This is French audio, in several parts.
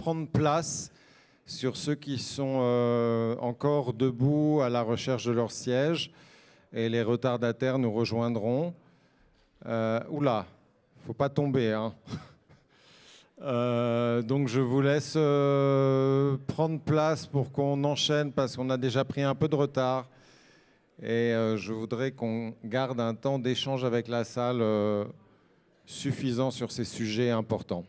prendre place sur ceux qui sont encore debout à la recherche de leur siège. Et les retardataires nous rejoindront. Oula, faut pas tomber, hein. Donc je vous laisse prendre place pour qu'on enchaîne parce qu'on a déjà pris un peu de retard. Et je voudrais qu'on garde un temps d'échange avec la salle suffisant sur ces sujets importants.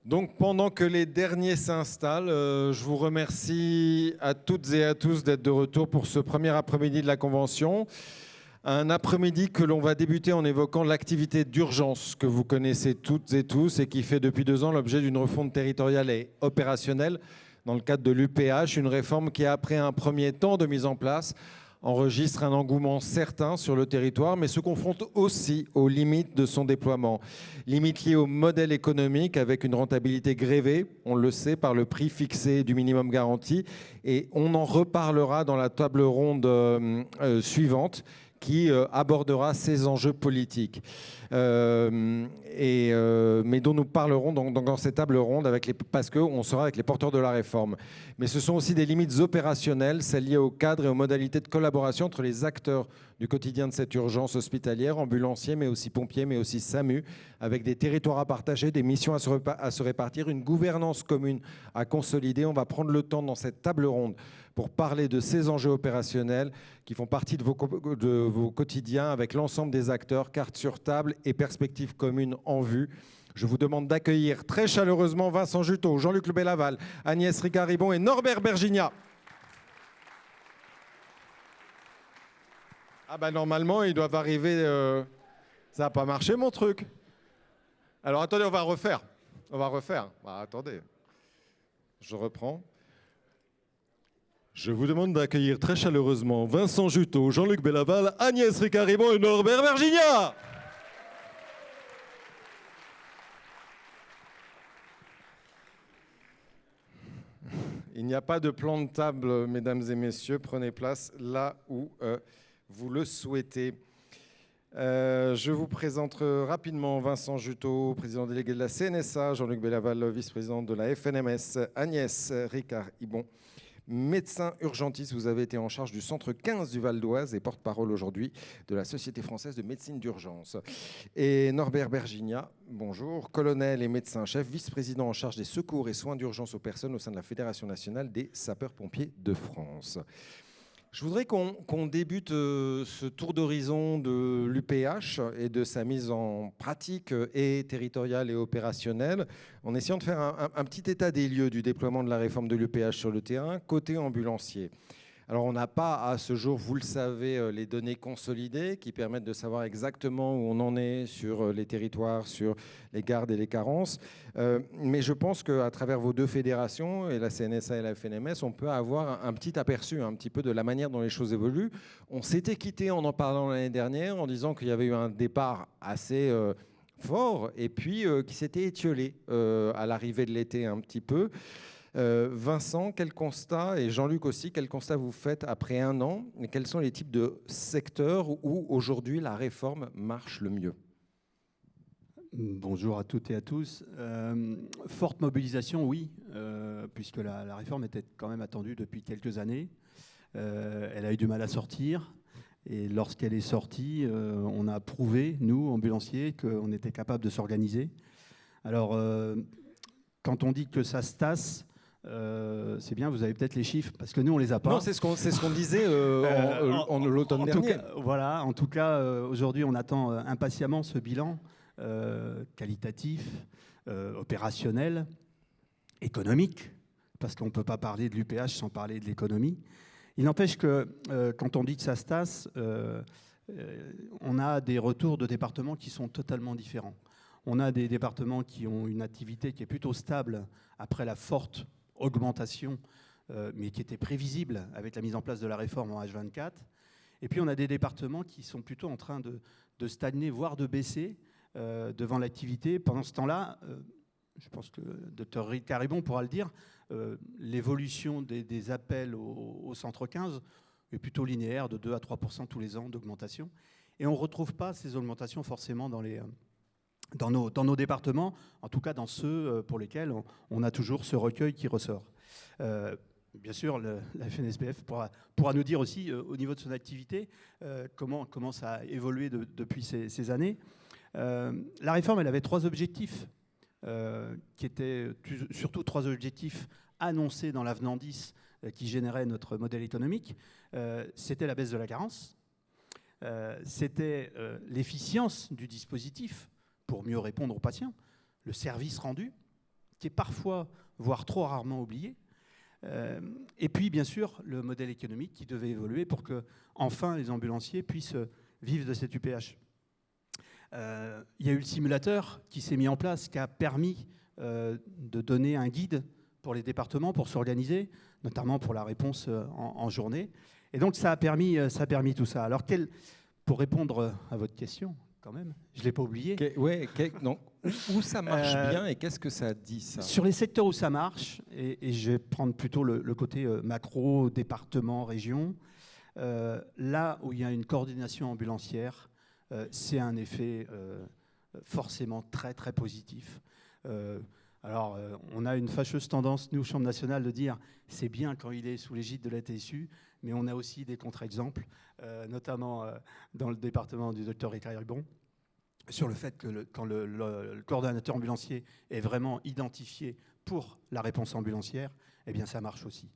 Donc pendant que les derniers s'installent, je vous remercie à toutes et à tous d'être de retour pour ce premier après-midi de la Convention. Un après-midi que l'on va débuter en évoquant l'activité d'urgence que vous connaissez toutes et tous et qui fait depuis 2 ans l'objet d'une refonte territoriale et opérationnelle dans le cadre de l'UPH, une réforme qui, après un premier temps de mise en place, enregistre un engouement certain sur le territoire, mais se confronte aussi aux limites de son déploiement. Limites liées au modèle économique avec une rentabilité grévée, on le sait, par le prix fixé du minimum garanti. Et on en reparlera dans la table ronde suivante qui abordera ces enjeux politiques. Mais dont nous parlerons dans cette table ronde parce qu'on sera avec les porteurs de la réforme. Mais ce sont aussi des limites opérationnelles, celles liées au cadre et aux modalités de collaboration entre les acteurs du quotidien de cette urgence hospitalière, ambulanciers, mais aussi pompiers, mais aussi SAMU, avec des territoires à partager, des missions à se répartir, une gouvernance commune à consolider. On va prendre le temps dans cette table ronde pour parler de ces enjeux opérationnels qui font partie de vos quotidiens avec l'ensemble des acteurs, cartes sur table et perspectives communes en vue. Je vous demande d'accueillir très chaleureusement Vincent Juteau, Jean-Luc Le Bellaval, Agnès Ricard-Ribon et Norbert Bergigna. Ah bah normalement, ils doivent arriver... Ça n'a pas marché mon truc. Alors attendez, on va refaire. Bah, attendez. Je reprends. Je vous demande d'accueillir très chaleureusement Vincent Juteau, Jean-Luc Bellaval, Agnès Ricard-Ribon et Norbert Bergigna. Il n'y a pas de plan de table, mesdames et messieurs. Prenez place là où vous le souhaitez. Je vous présente rapidement Vincent Juteau, président délégué de la CNSA, Jean-Luc Bellaval, vice-président de la FNMS, Agnès Ricard-Ribon, médecin urgentiste. Vous avez été en charge du centre 15 du Val d'Oise et porte-parole aujourd'hui de la Société française de médecine d'urgence. Et Norbert Bergigna, bonjour, colonel et médecin-chef, vice-président en charge des secours et soins d'urgence aux personnes au sein de la Fédération nationale des sapeurs-pompiers de France. Je voudrais qu'on débute ce tour d'horizon de l'UPH et de sa mise en pratique et territoriale et opérationnelle en essayant de faire un petit état des lieux du déploiement de la réforme de l'UPH sur le terrain, côté ambulancier. Alors on n'a pas à ce jour, vous le savez, les données consolidées qui permettent de savoir exactement où on en est sur les territoires, sur les gardes et les carences. Mais je pense qu'à travers vos 2 fédérations, et la CNSA et la FNMS, on peut avoir un petit aperçu un petit peu de la manière dont les choses évoluent. On s'était quitté en parlant l'année dernière en disant qu'il y avait eu un départ assez fort et puis qui s'était étiolé à l'arrivée de l'été un petit peu. Vincent, quel constat, et Jean-Luc aussi, quel constat vous faites après 1 an et quels sont les types de secteurs où aujourd'hui la réforme marche le mieux? Bonjour à toutes et à tous. Forte mobilisation, oui, puisque la réforme était quand même attendue depuis quelques années. Elle a eu du mal à sortir. Et lorsqu'elle est sortie, on a prouvé, nous, ambulanciers, qu'on était capable de s'organiser. Alors, quand on dit que ça se tasse, c'est bien, vous avez peut-être les chiffres, parce que nous, on les a pas. Non, c'est ce qu'on disait en l'automne dernier. Voilà, en tout cas, aujourd'hui, on attend impatiemment ce bilan qualitatif, opérationnel, économique, parce qu'on ne peut pas parler de l'UPH sans parler de l'économie. Il n'empêche que quand on dit que ça se tasse, on a des retours de départements qui sont totalement différents. On a des départements qui ont une activité qui est plutôt stable après la forte augmentation, mais qui était prévisible avec la mise en place de la réforme en H24. Et puis on a des départements qui sont plutôt en train de stagner, voire de baisser devant l'activité. Pendant ce temps-là, je pense que le Dr Ricard-Ribon pourra le dire, l'évolution des appels au centre 15 est plutôt linéaire, de 2 à 3% tous les ans d'augmentation. Et on ne retrouve pas ces augmentations forcément dans nos départements, en tout cas dans ceux pour lesquels on a toujours ce recueil qui ressort. Bien sûr, la FNSBF pourra nous dire aussi, au niveau de son activité, comment ça a évolué depuis ces années. La réforme, elle avait 3 objectifs, qui étaient surtout 3 objectifs annoncés dans l'avenant 10, qui générait notre modèle économique. C'était la baisse de la carence, c'était l'efficience du dispositif pour mieux répondre aux patients, le service rendu, qui est parfois, voire trop rarement oublié, et puis bien sûr le modèle économique qui devait évoluer pour que enfin les ambulanciers puissent vivre de cet UPH. Il y a eu le simulateur qui s'est mis en place, qui a permis de donner un guide pour les départements pour s'organiser, notamment pour la réponse en journée. Et donc ça a permis tout ça. Alors pour répondre à votre question, quand même, je ne l'ai pas oublié. Où ça marche bien et qu'est-ce que ça dit, ça? Sur les secteurs où ça marche, et je vais prendre plutôt le côté macro, département, région, là où il y a une coordination ambulancière, c'est un effet forcément très très positif. Alors, on a une fâcheuse tendance, nous, Chambre nationale, de dire c'est bien quand il est sous l'égide de la TSU, mais on a aussi des contre-exemples, notamment dans le département du docteur Ricard-Ribon, sur le fait que quand le coordonnateur ambulancier est vraiment identifié pour la réponse ambulancière, eh bien ça marche aussi.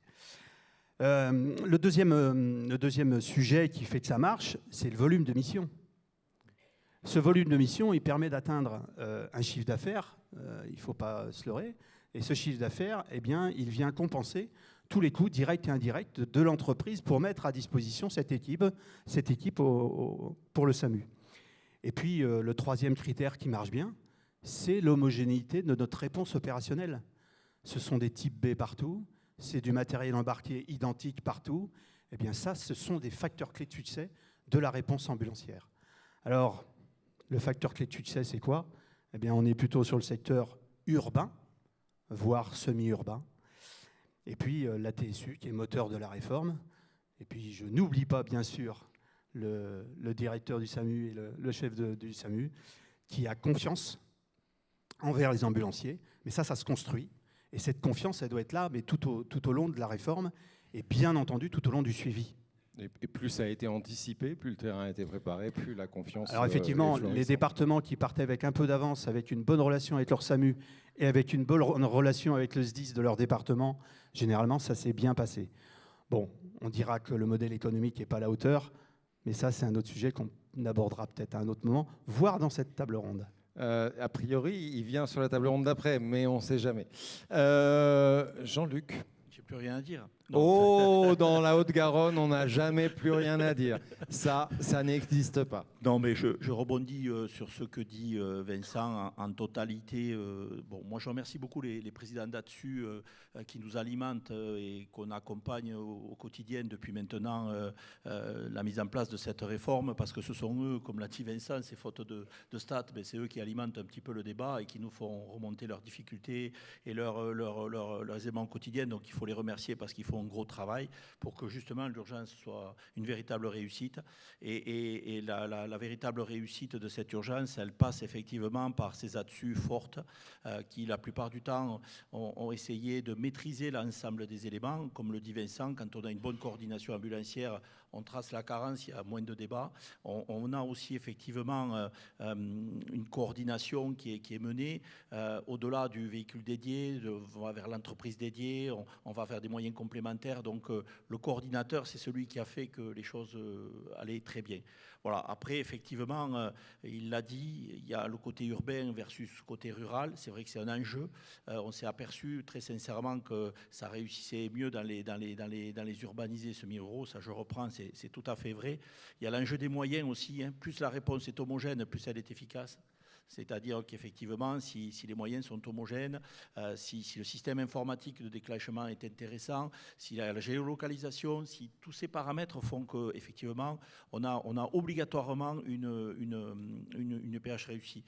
Le deuxième sujet qui fait que ça marche, c'est le volume de mission. Ce volume de mission, il permet d'atteindre un chiffre d'affaires, il ne faut pas se leurrer, et ce chiffre d'affaires, eh bien, il vient compenser tous les coûts directs et indirects de l'entreprise pour mettre à disposition cette équipe pour le SAMU. Et puis, le troisième critère qui marche bien, c'est l'homogénéité de notre réponse opérationnelle. Ce sont des types B partout, c'est du matériel embarqué identique partout. Eh bien ça, ce sont des facteurs clés de succès de la réponse ambulancière. Alors, le facteur clé de succès, c'est quoi? Eh bien, on est plutôt sur le secteur urbain, voire semi-urbain. Et puis, la TSU, qui est moteur de la réforme. Et puis, je n'oublie pas, bien sûr, le directeur du SAMU et le chef du SAMU, qui a confiance envers les ambulanciers. Mais ça se construit. Et cette confiance, elle doit être là, mais tout au long de la réforme, et bien entendu, tout au long du suivi. Et plus ça a été anticipé, plus le terrain a été préparé, plus la confiance... Alors effectivement, les départements qui partaient avec un peu d'avance, avec une bonne relation avec leur SAMU et avec une bonne relation avec le SDIS de leur département, généralement, ça s'est bien passé. Bon, on dira que le modèle économique n'est pas à la hauteur, mais ça, c'est un autre sujet qu'on abordera peut-être à un autre moment, voire dans cette table ronde. A priori, il vient sur la table ronde d'après, mais on ne sait jamais. Jean-Luc? J'ai plus rien à dire. Non. Oh, dans la Haute-Garonne, on n'a jamais plus rien à dire. Ça n'existe pas. Non, mais je rebondis sur ce que dit Vincent en totalité. Bon, moi, je remercie beaucoup les présidents d'ATSU qui nous alimentent et qu'on accompagne au quotidien depuis maintenant la mise en place de cette réforme, parce que ce sont eux, comme l'a dit Vincent, c'est faute de stats, mais c'est eux qui alimentent un petit peu le débat et qui nous font remonter leurs difficultés et leurs éléments quotidiens. Donc, il faut les remercier parce qu'ils font un gros travail pour que justement l'urgence soit une véritable réussite. Et la véritable réussite de cette urgence, elle passe effectivement par ces ATSU fortes qui, la plupart du temps, ont essayé de maîtriser l'ensemble des éléments. Comme le dit Vincent, quand on a une bonne coordination ambulancière, on trace la carence, il y a moins de débats. On a aussi effectivement une coordination qui est menée au-delà du véhicule dédié, on va vers l'entreprise dédiée, on va vers des moyens complémentaires. Donc le coordinateur, c'est celui qui a fait que les choses allaient très bien. Voilà. Après, effectivement, il l'a dit, il y a le côté urbain versus le côté rural. C'est vrai que c'est un enjeu. On s'est aperçu très sincèrement que ça réussissait mieux dans les urbanisés semi-ruraux. Ça, je reprends, c'est tout à fait vrai. Il y a l'enjeu des moyens aussi. Hein. Plus la réponse est homogène, plus elle est efficace. C'est-à-dire qu'effectivement, si les moyens sont homogènes, si le système informatique de déclenchement est intéressant, si la géolocalisation, si tous ces paramètres font qu'effectivement, on a obligatoirement une PH réussie.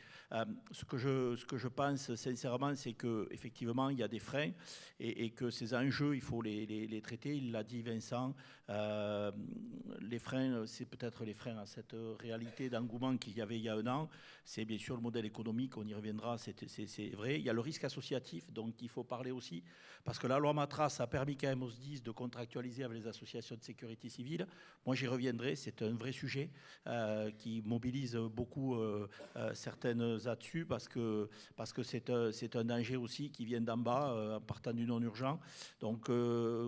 Ce que je pense sincèrement, c'est qu'effectivement, il y a des freins et que ces enjeux, il faut les traiter. Il l'a dit Vincent, les freins, c'est peut-être les freins à cette réalité d'engouement qu'il y avait il y a un an. C'est bien sûr le modèle économique, on y reviendra, c'est vrai. Il y a le risque associatif, donc il faut parler aussi, parce que la loi Matras a permis quand même aux SDIS de contractualiser avec les associations de sécurité civile. Moi, j'y reviendrai, c'est un vrai sujet qui mobilise beaucoup certaines là-dessus, parce que c'est un danger aussi qui vient d'en bas, partant du non-urgent. Donc,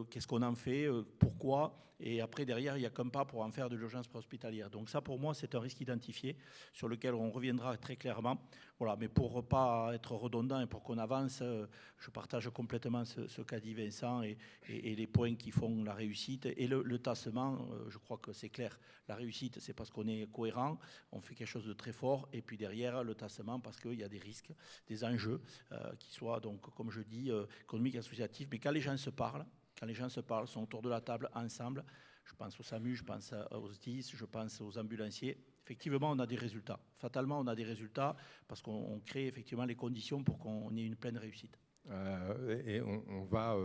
qu'est-ce qu'on en fait, pourquoi ? Et après, derrière, il n'y a qu'un pas pour en faire de l'urgence préhospitalière. Donc ça, pour moi, c'est un risque identifié sur lequel on reviendra très clairement. Voilà, mais pour ne pas être redondant et pour qu'on avance, je partage complètement ce qu'a dit Vincent et les points qui font la réussite. Et le tassement, je crois que c'est clair. La réussite, c'est parce qu'on est cohérent, on fait quelque chose de très fort. Et puis derrière, le tassement, parce qu'il y a des risques, des enjeux qui soient, donc, comme je dis, économiques, associatifs. Mais quand les gens se parlent, sont autour de la table ensemble, je pense au SAMU, je pense aux SDIS, je pense aux ambulanciers, effectivement, on a des résultats. Fatalement, on a des résultats parce qu'on crée effectivement les conditions pour qu'on ait une pleine réussite. Et on va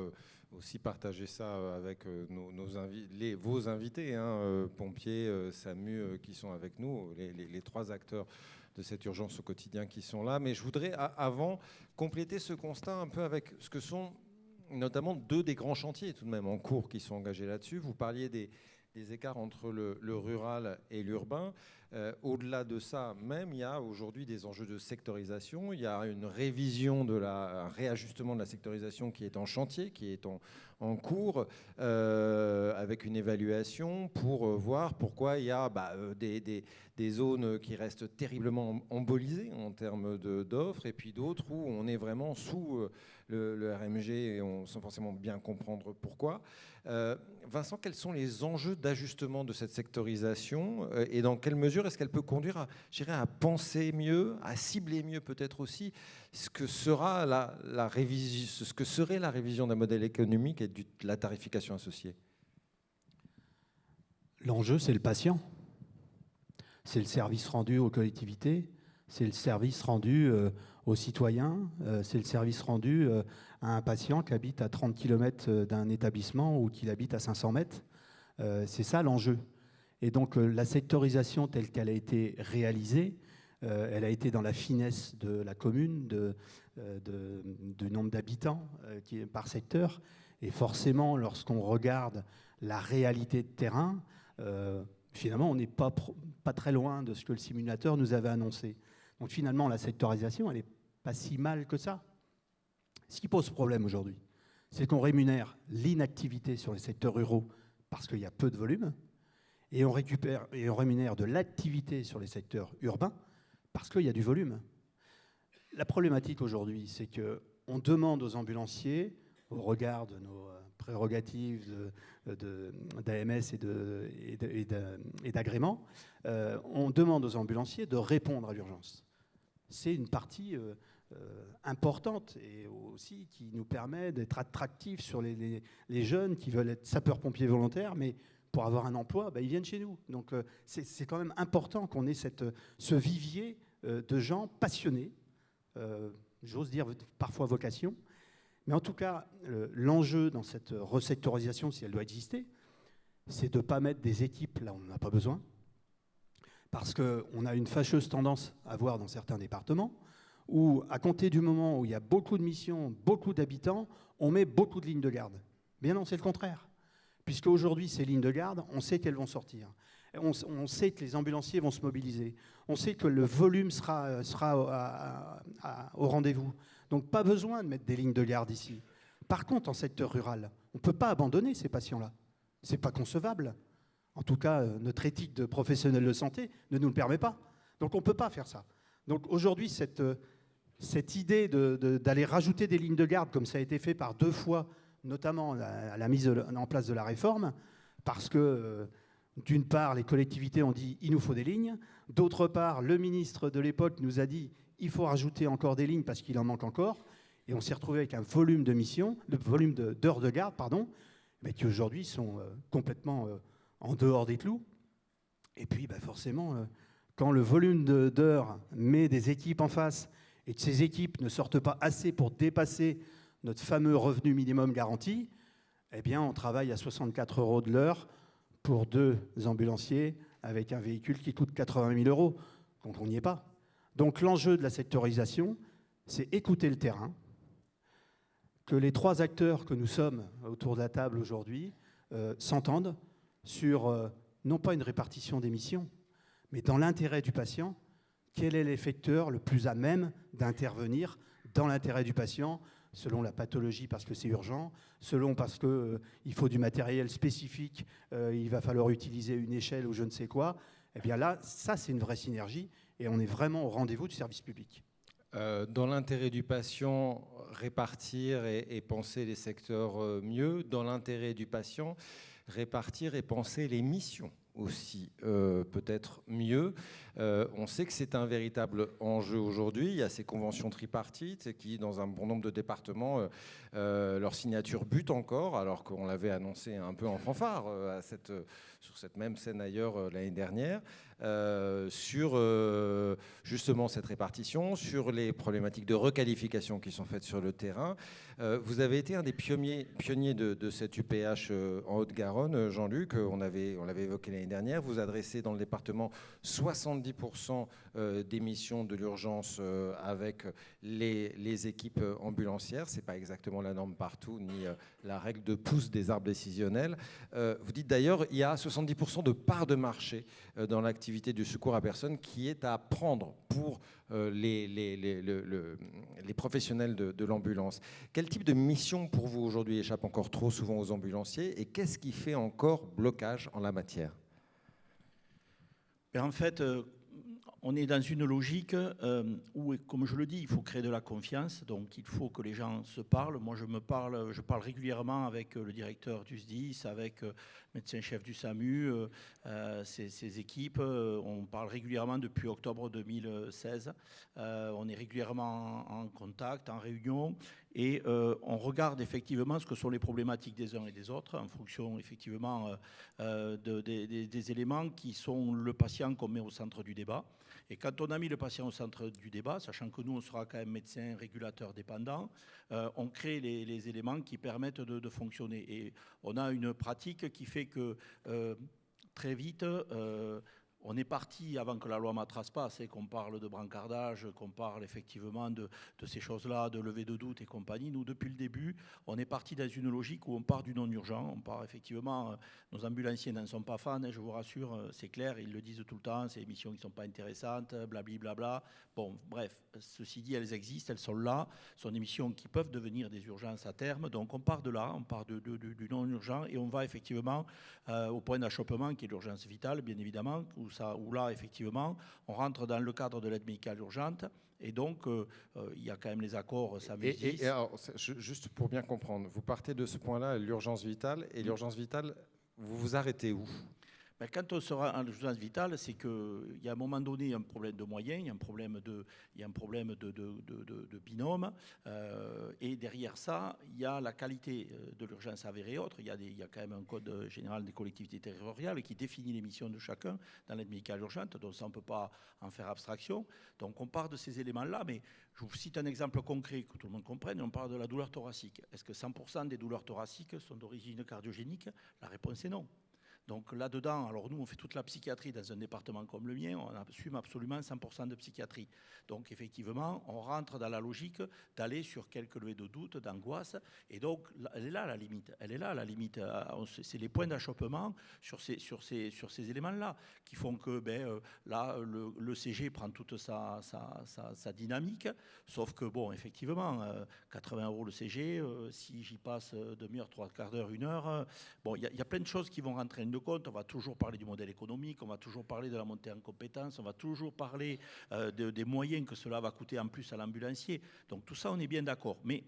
aussi partager ça avec vos invités, hein, pompiers, SAMU, qui sont avec nous, les trois acteurs de cette urgence au quotidien qui sont là. Mais je voudrais, avant, compléter ce constat un peu avec ce que sont notamment deux des grands chantiers tout de même en cours qui sont engagés là-dessus. Vous parliez des écarts entre le rural et l'urbain. Au-delà de ça, même, il y a aujourd'hui des enjeux de sectorisation. Il y a une révision, un réajustement de la sectorisation qui est en chantier, qui est en cours, avec une évaluation pour voir pourquoi il y a des zones qui restent terriblement embolisées en termes d'offres, et puis d'autres où on est vraiment sous le RMG et sans forcément bien comprendre pourquoi. Vincent, quels sont les enjeux d'ajustement de cette sectorisation et dans quelle mesure est-ce qu'elle peut conduire à penser mieux, à cibler mieux peut-être aussi ce que serait la révision d'un modèle économique et de la tarification associée? L'enjeu, c'est le patient. C'est le service rendu aux collectivités, c'est le service rendu aux citoyens, c'est le service rendu à un patient qui habite à 30 km d'un établissement ou qui habite à 500 mètres. C'est ça l'enjeu. Et donc la sectorisation telle qu'elle a été réalisée, elle a été dans la finesse de la commune, du nombre d'habitants par secteur. Et forcément, lorsqu'on regarde la réalité de terrain, finalement, on n'est pas très loin de ce que le simulateur nous avait annoncé. Donc finalement, la sectorisation, elle n'est pas si mal que ça. Ce qui pose problème aujourd'hui, c'est qu'on rémunère l'inactivité sur les secteurs ruraux parce qu'il y a peu de volume, et on rémunère de l'activité sur les secteurs urbains parce qu'il y a du volume. La problématique aujourd'hui, c'est qu'on demande aux ambulanciers, au regard de nos prérogatives d'AMS et d'agrément, on demande aux ambulanciers de répondre à l'urgence. C'est une partie importante et aussi qui nous permet d'être attractifs sur les jeunes qui veulent être sapeurs-pompiers volontaires, mais pour avoir un emploi, ils viennent chez nous. Donc c'est quand même important qu'on ait ce vivier de gens passionnés, j'ose dire parfois vocation. Mais en tout cas, l'enjeu dans cette resectorisation, si elle doit exister, c'est de ne pas mettre des équipes là où on n'en a pas besoin. Parce qu'on a une fâcheuse tendance à voir dans certains départements où, à compter du moment où il y a beaucoup de missions, beaucoup d'habitants, on met beaucoup de lignes de garde. Mais non, c'est le contraire. Puisque aujourd'hui, ces lignes de garde, on sait qu'elles vont sortir. On sait que les ambulanciers vont se mobiliser. On sait que le volume sera au rendez-vous. Donc pas besoin de mettre des lignes de garde ici. Par contre, en secteur rural, on ne peut pas abandonner ces patients-là. Ce n'est pas concevable. En tout cas, notre éthique de professionnel de santé ne nous le permet pas. Donc on ne peut pas faire ça. Donc aujourd'hui, cette idée d'aller rajouter des lignes de garde, comme ça a été fait par 2 fois, notamment à la mise en place de la réforme, parce que d'une part, les collectivités ont dit « il nous faut des lignes », d'autre part, le ministre de l'époque nous a dit il faut rajouter encore des lignes parce qu'il en manque encore. Et on s'est retrouvé avec un volume de missions, le volume d'heures de garde, pardon, mais qui aujourd'hui sont complètement en dehors des clous. Et puis forcément, quand le volume d'heures met des équipes en face et que ces équipes ne sortent pas assez pour dépasser notre fameux revenu minimum garanti, eh bien on travaille à 64 € de l'heure pour 2 ambulanciers avec un véhicule qui coûte 80 000 €. Donc on n'y est pas. Donc l'enjeu de la sectorisation, c'est écouter le terrain, que les 3 acteurs que nous sommes autour de la table aujourd'hui s'entendent sur non pas une répartition des missions, mais dans l'intérêt du patient, quel est l'effecteur le plus à même d'intervenir dans l'intérêt du patient, selon la pathologie parce que c'est urgent, selon parce qu'il faut du matériel spécifique, il va falloir utiliser une échelle ou je ne sais quoi. Eh bien là, ça c'est une vraie synergie et on est vraiment au rendez-vous du service public. Dans l'intérêt du patient, répartir et penser les secteurs mieux. Dans l'intérêt du patient, répartir et penser les missions aussi peut-être mieux. On sait que c'est un véritable enjeu aujourd'hui. Il y a ces conventions tripartites qui, dans un bon nombre de départements, leur signature bute encore, alors qu'on l'avait annoncé un peu en fanfare sur cette même scène ailleurs l'année dernière, sur justement cette répartition, sur les problématiques de requalification qui sont faites sur le terrain. Vous avez été un des pionniers de cette UPH en Haute-Garonne, Jean-Luc, on l'avait évoqué l'année dernière. Vous adressez dans le département 70% des missions de l'urgence avec les équipes ambulancières. Ce n'est pas exactement la norme partout, ni la règle de pouce des arbres décisionnels. Vous dites d'ailleurs il y a 70% de part de marché dans l'activité du secours à personne qui est à prendre pour les professionnels de l'ambulance. Quel type de mission pour vous aujourd'hui échappe encore trop souvent aux ambulanciers et qu'est-ce qui fait encore blocage en la matière ? En fait, on est dans une logique où, comme je le dis, il faut créer de la confiance. Donc, il faut que les gens se parlent. Moi, je parle régulièrement avec le directeur du SDIS, avec le médecin-chef du SAMU, ses équipes. On parle régulièrement depuis octobre 2016. On est régulièrement en contact, en réunion. Et on regarde effectivement ce que sont les problématiques des uns et des autres en fonction effectivement des éléments qui sont le patient qu'on met au centre du débat. Et quand on a mis le patient au centre du débat, sachant que nous, on sera quand même médecin, régulateur, dépendant, on crée les éléments qui permettent de fonctionner. Et on a une pratique qui fait que très vite... on est parti, avant que la loi Matras passe, et qu'on parle de brancardage, qu'on parle effectivement de ces choses-là, de levée de doute et compagnie. Nous, depuis le début, on est parti dans une logique où on part du non-urgent. On part effectivement, nos ambulanciers n'en sont pas fans, je vous rassure, c'est clair, ils le disent tout le temps, c'est des missions qui ne sont pas intéressantes, blablabla. Bon, bref, ceci dit, elles existent, elles sont là. Ce sont des missions qui peuvent devenir des urgences à terme. Donc on part de là, on part du non-urgent et on va effectivement au point d'achoppement qui est l'urgence vitale, bien évidemment, où là, effectivement, on rentre dans le cadre de l'aide médicale urgente. Et donc, il y a quand même les accords SAMU-SDIS. Et alors, juste pour bien comprendre, vous partez de ce point-là, l'urgence vitale, et l'urgence vitale, vous vous arrêtez où ? Quand on sera en urgence vitale, c'est qu'il y a à un moment donné un problème de moyens, il y a un problème de binôme, et derrière ça, il y a la qualité de l'urgence avérée et autres. Il y a quand même un code général des collectivités territoriales qui définit les missions de chacun dans l'aide médicale urgente, donc ça on ne peut pas en faire abstraction. Donc on part de ces éléments-là, mais je vous cite un exemple concret que tout le monde comprenne, on parle de la douleur thoracique. Est-ce que 100% des douleurs thoraciques sont d'origine cardiogénique ? La réponse est non. Donc là-dedans, alors nous, on fait toute la psychiatrie dans un département comme le mien, on assume absolument 100% de psychiatrie. Donc effectivement, on rentre dans la logique d'aller sur quelques levées de doute, d'angoisse, et donc elle est là la limite. Elle est là la limite. C'est les points d'achoppement sur ces éléments-là qui font que là, le CG prend toute sa dynamique, sauf que bon, effectivement, 80 € le CG, si j'y passe demi-heure, trois quarts d'heure, une heure, bon, il y a plein de choses qui vont rentrer de compte. On va toujours parler du modèle économique, on va toujours parler de la montée en compétences, on va toujours parler des moyens que cela va coûter en plus à l'ambulancier. Donc tout ça, on est bien d'accord. Mais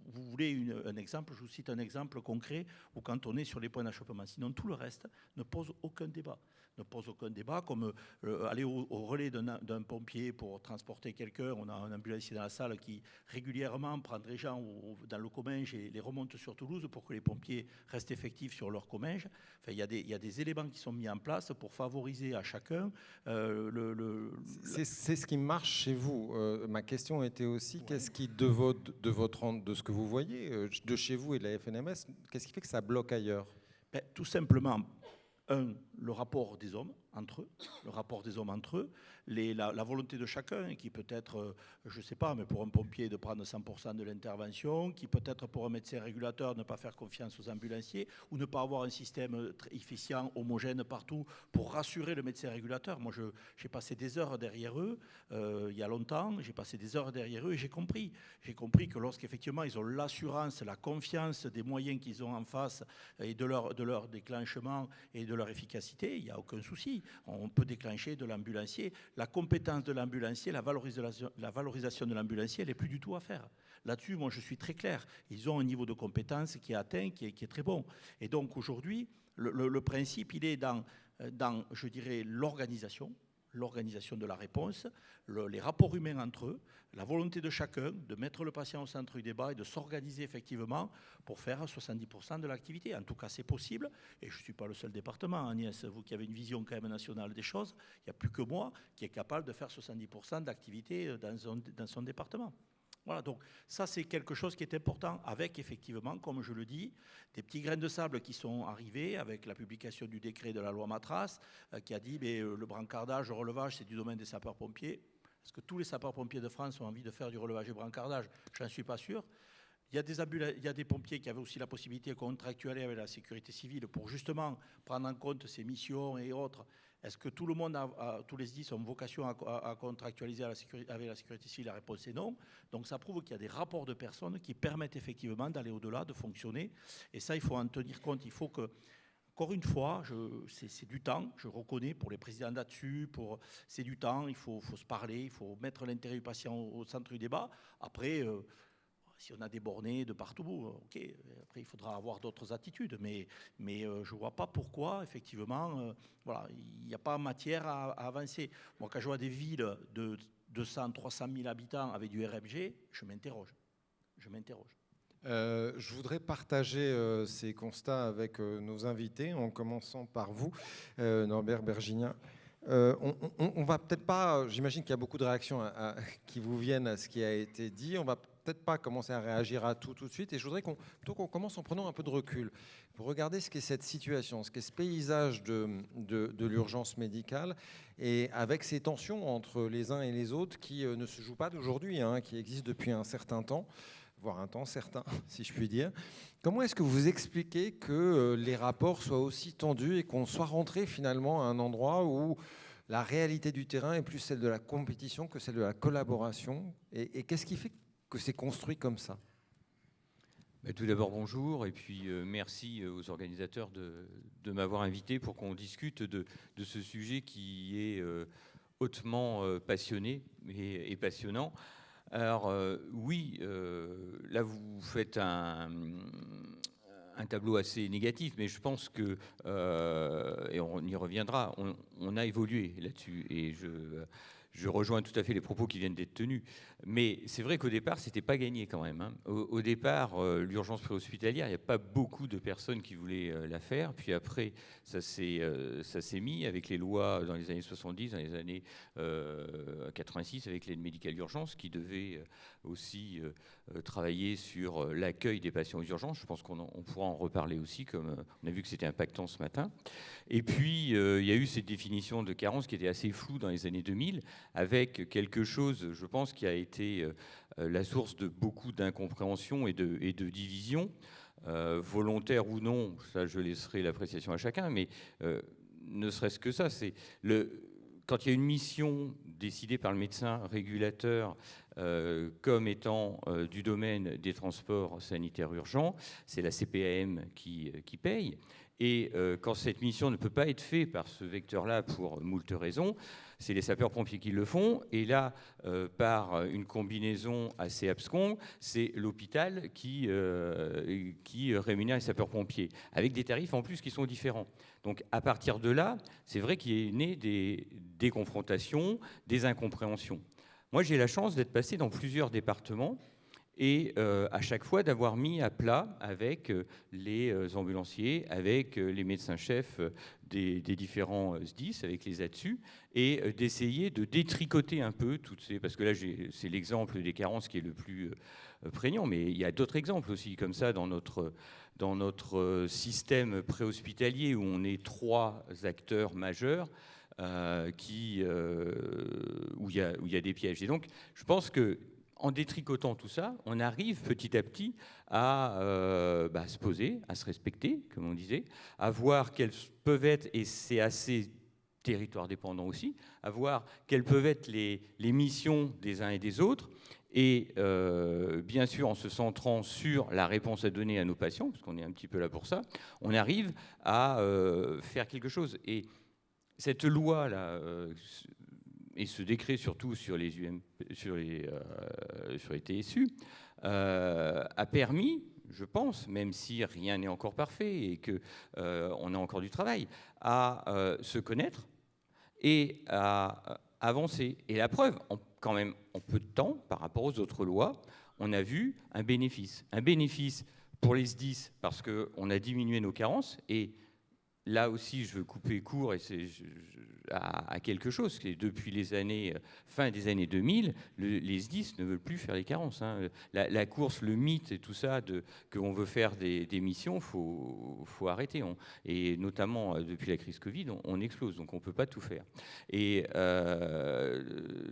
vous voulez un exemple, je vous cite un exemple concret où quand on est sur les points d'achoppement. Sinon, tout le reste ne pose aucun débat. Ne pose aucun débat, comme aller au relais d'un pompier pour transporter quelqu'un. On a un ambulancier dans la salle qui régulièrement prend des gens dans le Comminges et les remonte sur Toulouse pour que les pompiers restent effectifs sur leur Comminges. Enfin, il y a des éléments qui sont mis en place pour favoriser à chacun C'est ce qui marche chez vous. Ma question était aussi, qu'est-ce qui, de ce que vous voyez, de chez vous et de la FNMS, qu'est-ce qui fait que ça bloque ailleurs? Tout simplement, le rapport des hommes entre eux, la volonté de chacun, qui peut être, je ne sais pas, mais pour un pompier de prendre 100% de l'intervention, qui peut être pour un médecin régulateur ne pas faire confiance aux ambulanciers, ou ne pas avoir un système très efficient, homogène partout, pour rassurer le médecin régulateur. Moi, j'ai passé des heures derrière eux, il y a longtemps, j'ai passé des heures derrière eux, et j'ai compris que lorsqu'effectivement ils ont l'assurance, la confiance des moyens qu'ils ont en face, et de leur déclenchement et de leur efficacité, il n'y a aucun souci. On peut déclencher de l'ambulancier. La compétence de l'ambulancier, la valorisation de l'ambulancier, elle n'est plus du tout à faire. Là-dessus, moi, je suis très clair. Ils ont un niveau de compétence qui est atteint, qui est très bon. Et donc, aujourd'hui, le principe, il est dans je dirais, l'organisation de la réponse, les rapports humains entre eux, la volonté de chacun de mettre le patient au centre du débat et de s'organiser effectivement pour faire 70% de l'activité. En tout cas, c'est possible. Et je ne suis pas le seul département, Agnès, vous qui avez une vision quand même nationale des choses, il n'y a plus que moi qui est capable de faire 70% d'activité dans son département. Voilà, donc ça c'est quelque chose qui est important avec effectivement, comme je le dis, des petits grains de sable qui sont arrivés avec la publication du décret de la loi Matras qui a dit le brancardage, le relevage c'est du domaine des sapeurs-pompiers. Est-ce que tous les sapeurs-pompiers de France ont envie de faire du relevage et brancardage? Je n'en suis pas sûr. Il y a des pompiers qui avaient aussi la possibilité de contractualiser avec la sécurité civile pour justement prendre en compte ces missions et autres. Est-ce que tout le monde, tous les SDIS ont vocation à contractualiser avec la sécurité civile? La réponse est non. Donc ça prouve qu'il y a des rapports de personnes qui permettent effectivement d'aller au-delà, de fonctionner. Et ça, il faut en tenir compte. Il faut que, encore une fois, c'est du temps, je reconnais, pour les présidents là-dessus, c'est du temps, il faut se parler, il faut mettre l'intérêt du patient au centre du débat. Après, si on a des bornés de partout, ok, après il faudra avoir d'autres attitudes, mais je ne vois pas pourquoi, effectivement, voilà, il n'y a pas matière à avancer. Moi, quand je vois des villes de 200, 300 000 habitants avec du RMG, je m'interroge. Je voudrais partager ces constats avec nos invités, en commençant par vous, Norbert Bergigna. On va peut-être pas, j'imagine qu'il y a beaucoup de réactions qui vous viennent à ce qui a été dit, on va peut-être pas commencer à réagir à tout de suite, et je voudrais plutôt qu'on commence en prenant un peu de recul, pour regarder ce qu'est cette situation, ce qu'est ce paysage de l'urgence médicale, et avec ces tensions entre les uns et les autres qui ne se jouent pas d'aujourd'hui, hein, qui existent depuis un certain temps, voire un temps certain, si je puis dire. Comment est-ce que vous expliquez que les rapports soient aussi tendus et qu'on soit rentré finalement à un endroit où la réalité du terrain est plus celle de la compétition que celle de la collaboration? Et qu'est-ce qui fait que c'est construit comme ça? Tout d'abord, bonjour, et puis merci aux organisateurs de m'avoir invité pour qu'on discute de ce sujet qui est hautement passionné et passionnant. Alors oui, là vous faites un tableau assez négatif, mais je pense que, et on y reviendra, on a évolué là-dessus, et je rejoins tout à fait les propos qui viennent d'être tenus. Mais c'est vrai qu'au départ, c'était pas gagné quand même, hein. Au départ, l'urgence préhospitalière, il n'y a pas beaucoup de personnes qui voulaient la faire. Puis après, ça s'est mis avec les lois dans les années 70, dans les années 86, avec l'aide médicale d'urgence, qui devait aussi travailler sur l'accueil des patients aux urgences. Je pense qu'on pourra en reparler aussi, comme on a vu que c'était impactant ce matin. Et puis, il y a eu cette définition de carence qui était assez floue dans les années 2000, avec quelque chose, je pense, qui a été la source de beaucoup d'incompréhension et de division, volontaire ou non, ça je laisserai l'appréciation à chacun, mais ne serait-ce que ça, quand il y a une mission décidée par le médecin régulateur comme étant du domaine des transports sanitaires urgents, c'est la CPAM qui paye. Et quand cette mission ne peut pas être faite par ce vecteur-là pour moult raisons, c'est les sapeurs-pompiers qui le font. Et là, par une combinaison assez absconde, c'est l'hôpital qui rémunère les sapeurs-pompiers, avec des tarifs en plus qui sont différents. Donc à partir de là, c'est vrai qu'il est né des confrontations, des incompréhensions. Moi, j'ai la chance d'être passé dans plusieurs départements et à chaque fois d'avoir mis à plat avec les ambulanciers, avec les médecins-chefs des différents SDIS, avec les ATSU, et d'essayer de détricoter un peu toutes ces... Parce que là, c'est l'exemple des carences qui est le plus prégnant, mais il y a d'autres exemples aussi comme ça dans notre système préhospitalier où on est 3 acteurs majeurs où il y a des pièges. Et donc, je pense que en détricotant tout ça, on arrive petit à petit à se poser, à se respecter, comme on disait, à voir quelles peuvent être, et c'est assez territoire dépendant aussi, à voir quelles peuvent être les missions des uns et des autres, et bien sûr en se centrant sur la réponse à donner à nos patients, parce qu'on est un petit peu là pour ça, on arrive à faire quelque chose. Et cette loi-là, et ce décret surtout sur les TSU, a permis, je pense, même si rien n'est encore parfait et qu'on a encore du travail, à se connaître et à avancer. Et la preuve, quand même, en peu de temps, par rapport aux autres lois, on a vu un bénéfice. Un bénéfice pour les SDIS parce qu'on a diminué nos carences. Et là aussi, je veux couper court à quelque chose. Depuis les années, fin des années 2000, les SDIS ne veulent plus faire les carences. Hein. La course, le mythe et tout ça, qu'on veut faire des missions, faut arrêter. Et notamment, depuis la crise Covid, on explose. Donc, on ne peut pas tout faire. Et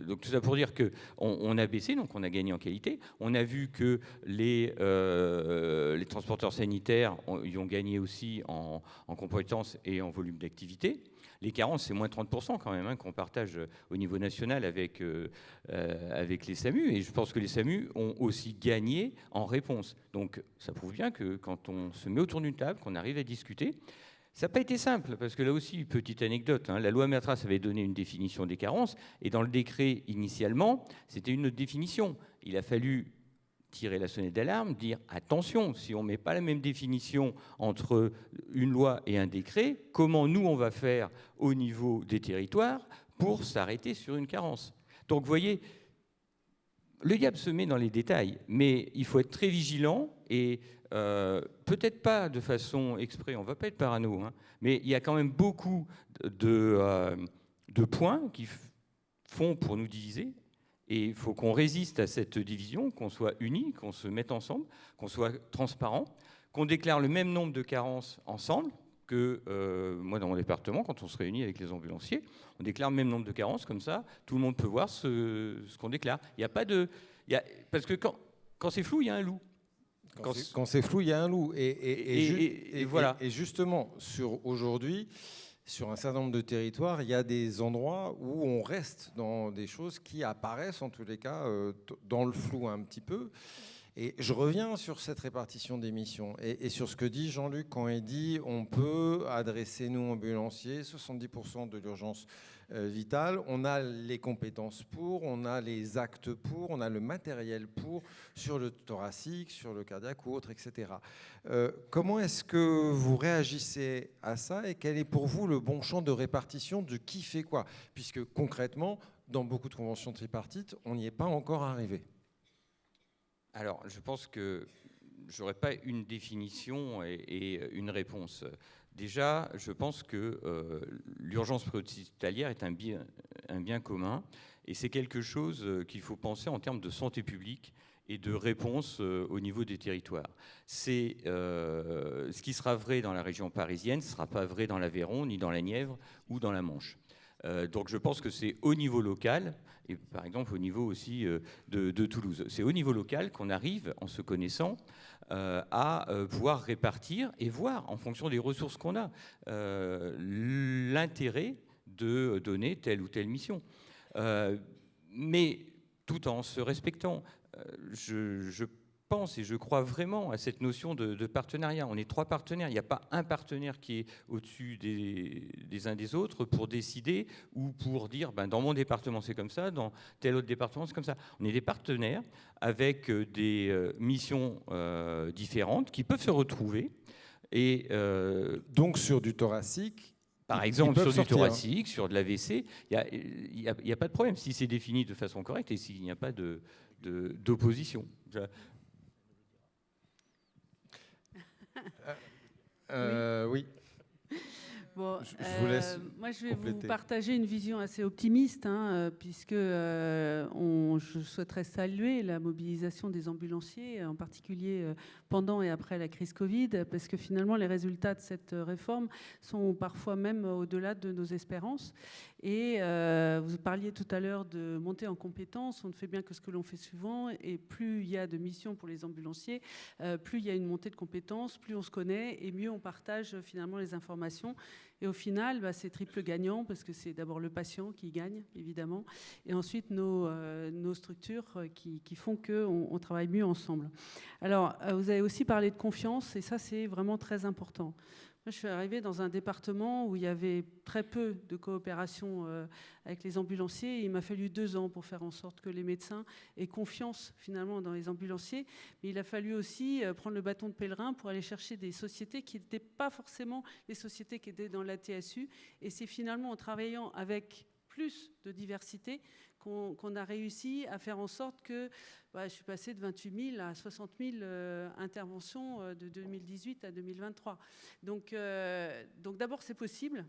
donc, tout ça pour dire qu'on a baissé, donc on a gagné en qualité. On a vu que les transporteurs sanitaires y ont gagné aussi en compétences et en volume d'activité. Les carences, c'est moins 30% quand même, qu'on partage au niveau national avec les SAMU. Et je pense que les SAMU ont aussi gagné en réponse. Donc ça prouve bien que quand on se met autour d'une table, qu'on arrive à discuter, ça n'a pas été simple, parce que là aussi, petite anecdote, la loi Matras avait donné une définition des carences, et dans le décret, initialement, c'était une autre définition. Il a fallu tirer la sonnette d'alarme, dire attention, si on ne met pas la même définition entre une loi et un décret, comment nous on va faire au niveau des territoires pour s'arrêter sur une carence. Donc vous voyez, le diable se met dans les détails, mais il faut être très vigilant et peut-être pas de façon exprès, on ne va pas être parano, mais il y a quand même beaucoup de points qui font pour nous diviser. Et il faut qu'on résiste à cette division, qu'on soit unis, qu'on se mette ensemble, qu'on soit transparent, qu'on déclare le même nombre de carences ensemble que moi dans mon département, quand on se réunit avec les ambulanciers, on déclare le même nombre de carences, comme ça, tout le monde peut voir ce qu'on déclare. Il n'y a pas de... parce que quand c'est flou, il y a un loup. Quand c'est flou, il y a un loup. Et voilà. Et justement, aujourd'hui, sur un certain nombre de territoires, il y a des endroits où on reste dans des choses qui apparaissent, en tous les cas, dans le flou un petit peu. Et je reviens sur cette répartition des missions et sur ce que dit Jean-Luc quand il dit on peut adresser, nous, ambulanciers, 70% de l'urgence vitale. On a les compétences pour, on a les actes pour, on a le matériel pour, sur le thoracique, sur le cardiaque ou autre, etc. Comment est-ce que vous réagissez à ça et quel est pour vous le bon champ de répartition de qui fait quoi? Puisque concrètement, dans beaucoup de conventions tripartites, on n'y est pas encore arrivé. Alors, je pense que je n'aurais pas une définition et une réponse. Déjà, je pense que l'urgence préhospitalière est un bien commun et c'est quelque chose qu'il faut penser en termes de santé publique et de réponse au niveau des territoires. C'est ce qui sera vrai dans la région parisienne, ce ne sera pas vrai dans l'Aveyron, ni dans la Nièvre ou dans la Manche. Donc je pense que c'est au niveau local, et par exemple au niveau aussi de Toulouse, c'est au niveau local qu'on arrive, en se connaissant, à pouvoir répartir et voir, en fonction des ressources qu'on a, l'intérêt de donner telle ou telle mission. Mais tout en se respectant. Je pense et je crois vraiment à cette notion de partenariat. On est 3 partenaires. Il n'y a pas un partenaire qui est au-dessus des uns des autres pour décider ou pour dire dans mon département c'est comme ça, dans tel autre département c'est comme ça. On est des partenaires avec des missions différentes qui peuvent se retrouver. Et donc sur du thoracique, par exemple, sur du thoracique, sur de l'AVC, il n'y a pas de problème si c'est défini de façon correcte et s'il n'y a pas d'opposition. Oui. Bon, je vous laisse moi, je vais compléter. vous partager une vision assez optimiste, puisque je souhaiterais saluer la mobilisation des ambulanciers, en particulier pendant et après la crise Covid, parce que finalement, les résultats de cette réforme sont parfois même au-delà de nos espérances. Et vous parliez tout à l'heure de monter en compétences. On ne fait bien que ce que l'on fait souvent. Et plus il y a de missions pour les ambulanciers, plus il y a une montée de compétences, plus on se connaît et mieux on partage finalement les informations. Et au final, c'est triple gagnant parce que c'est d'abord le patient qui gagne, évidemment, et ensuite nos structures qui font qu'on travaille mieux ensemble. Alors, vous avez aussi parlé de confiance et ça, c'est vraiment très important. Moi, je suis arrivée dans un département où il y avait très peu de coopération avec les ambulanciers. Il m'a fallu 2 ans pour faire en sorte que les médecins aient confiance finalement dans les ambulanciers. Mais il a fallu aussi prendre le bâton de pèlerin pour aller chercher des sociétés qui n'étaient pas forcément les sociétés qui étaient dans la TSU. Et c'est finalement en travaillant avec plus de diversité qu'on a réussi à faire en sorte que je suis passée de 28 000 à 60 000 interventions de 2018 à 2023. Donc d'abord, c'est possible.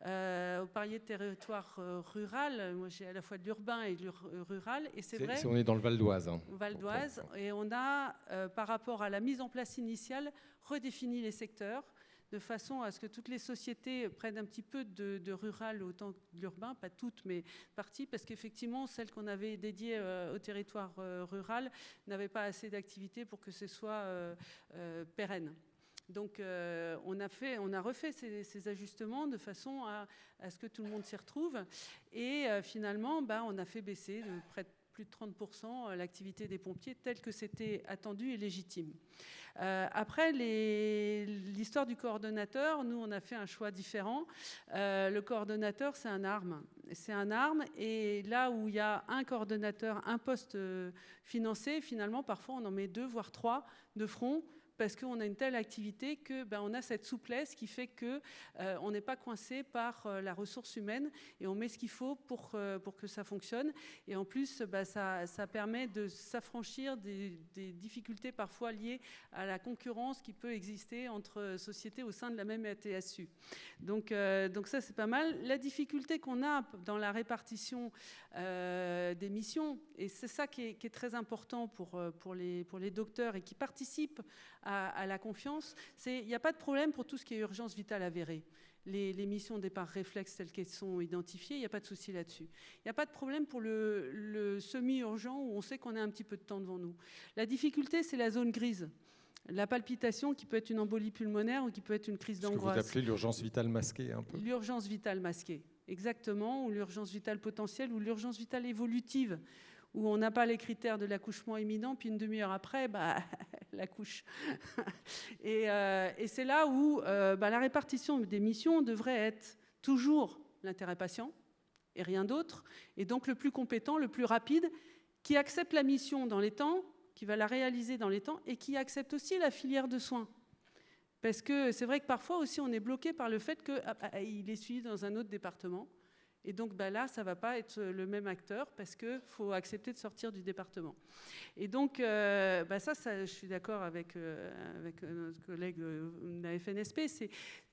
Vous parliez de territoire rural. Moi, j'ai à la fois de l'urbain et de rural. Et c'est vrai. On est dans le Val d'Oise. Val d'Oise. Et on a, par rapport à la mise en place initiale, redéfini les secteurs de façon à ce que toutes les sociétés prennent un petit peu de rural autant que de l'urbain, pas toutes, mais partie, parce qu'effectivement, celles qu'on avait dédiées au territoire rural n'avaient pas assez d'activité pour que ce soit pérenne. Donc, on a refait ces ajustements de façon à ce que tout le monde s'y retrouve. Et finalement, on a fait baisser de près de plus de 30% l'activité des pompiers telle que c'était attendu et légitime. Après, l'histoire du coordonnateur, nous, on a fait un choix différent. Le coordonnateur, c'est un arme. C'est un arme, et là où il y a un coordonnateur, un poste financé, finalement, parfois, on en met 2, voire 3 de front, parce qu'on a une telle activité qu'on a cette souplesse qui fait qu'on n'est pas coincé par la ressource humaine et on met ce qu'il faut pour que ça fonctionne. Et en plus, ça permet de s'affranchir des difficultés parfois liées à la concurrence qui peut exister entre sociétés au sein de la même TSU. Donc ça, c'est pas mal. La difficulté qu'on a dans la répartition des missions, et c'est ça qui est très important pour les docteurs et qui participent à la confiance, il n'y a pas de problème pour tout ce qui est urgence vitale avérée. Les missions de départ réflexe telles qu'elles sont identifiées, il n'y a pas de souci là-dessus. Il n'y a pas de problème pour le semi-urgent où on sait qu'on a un petit peu de temps devant nous. La difficulté, c'est la zone grise. La palpitation qui peut être une embolie pulmonaire ou qui peut être une crise d'angoisse. Ce que vous appelez l'urgence vitale masquée un peu. L'urgence vitale masquée, exactement, ou l'urgence vitale potentielle ou l'urgence vitale évolutive, où on n'a pas les critères de l'accouchement imminent, puis une demi-heure après, la couche. Et c'est là où la répartition des missions devrait être toujours l'intérêt patient et rien d'autre, et donc le plus compétent, le plus rapide, qui accepte la mission dans les temps, qui va la réaliser dans les temps, et qui accepte aussi la filière de soins. Parce que c'est vrai que parfois aussi, on est bloqué par le fait qu'il est suivi dans un autre département. Et donc là, ça ne va pas être le même acteur parce qu'il faut accepter de sortir du département. Et donc, ça je suis d'accord avec notre collègue de la FNSP,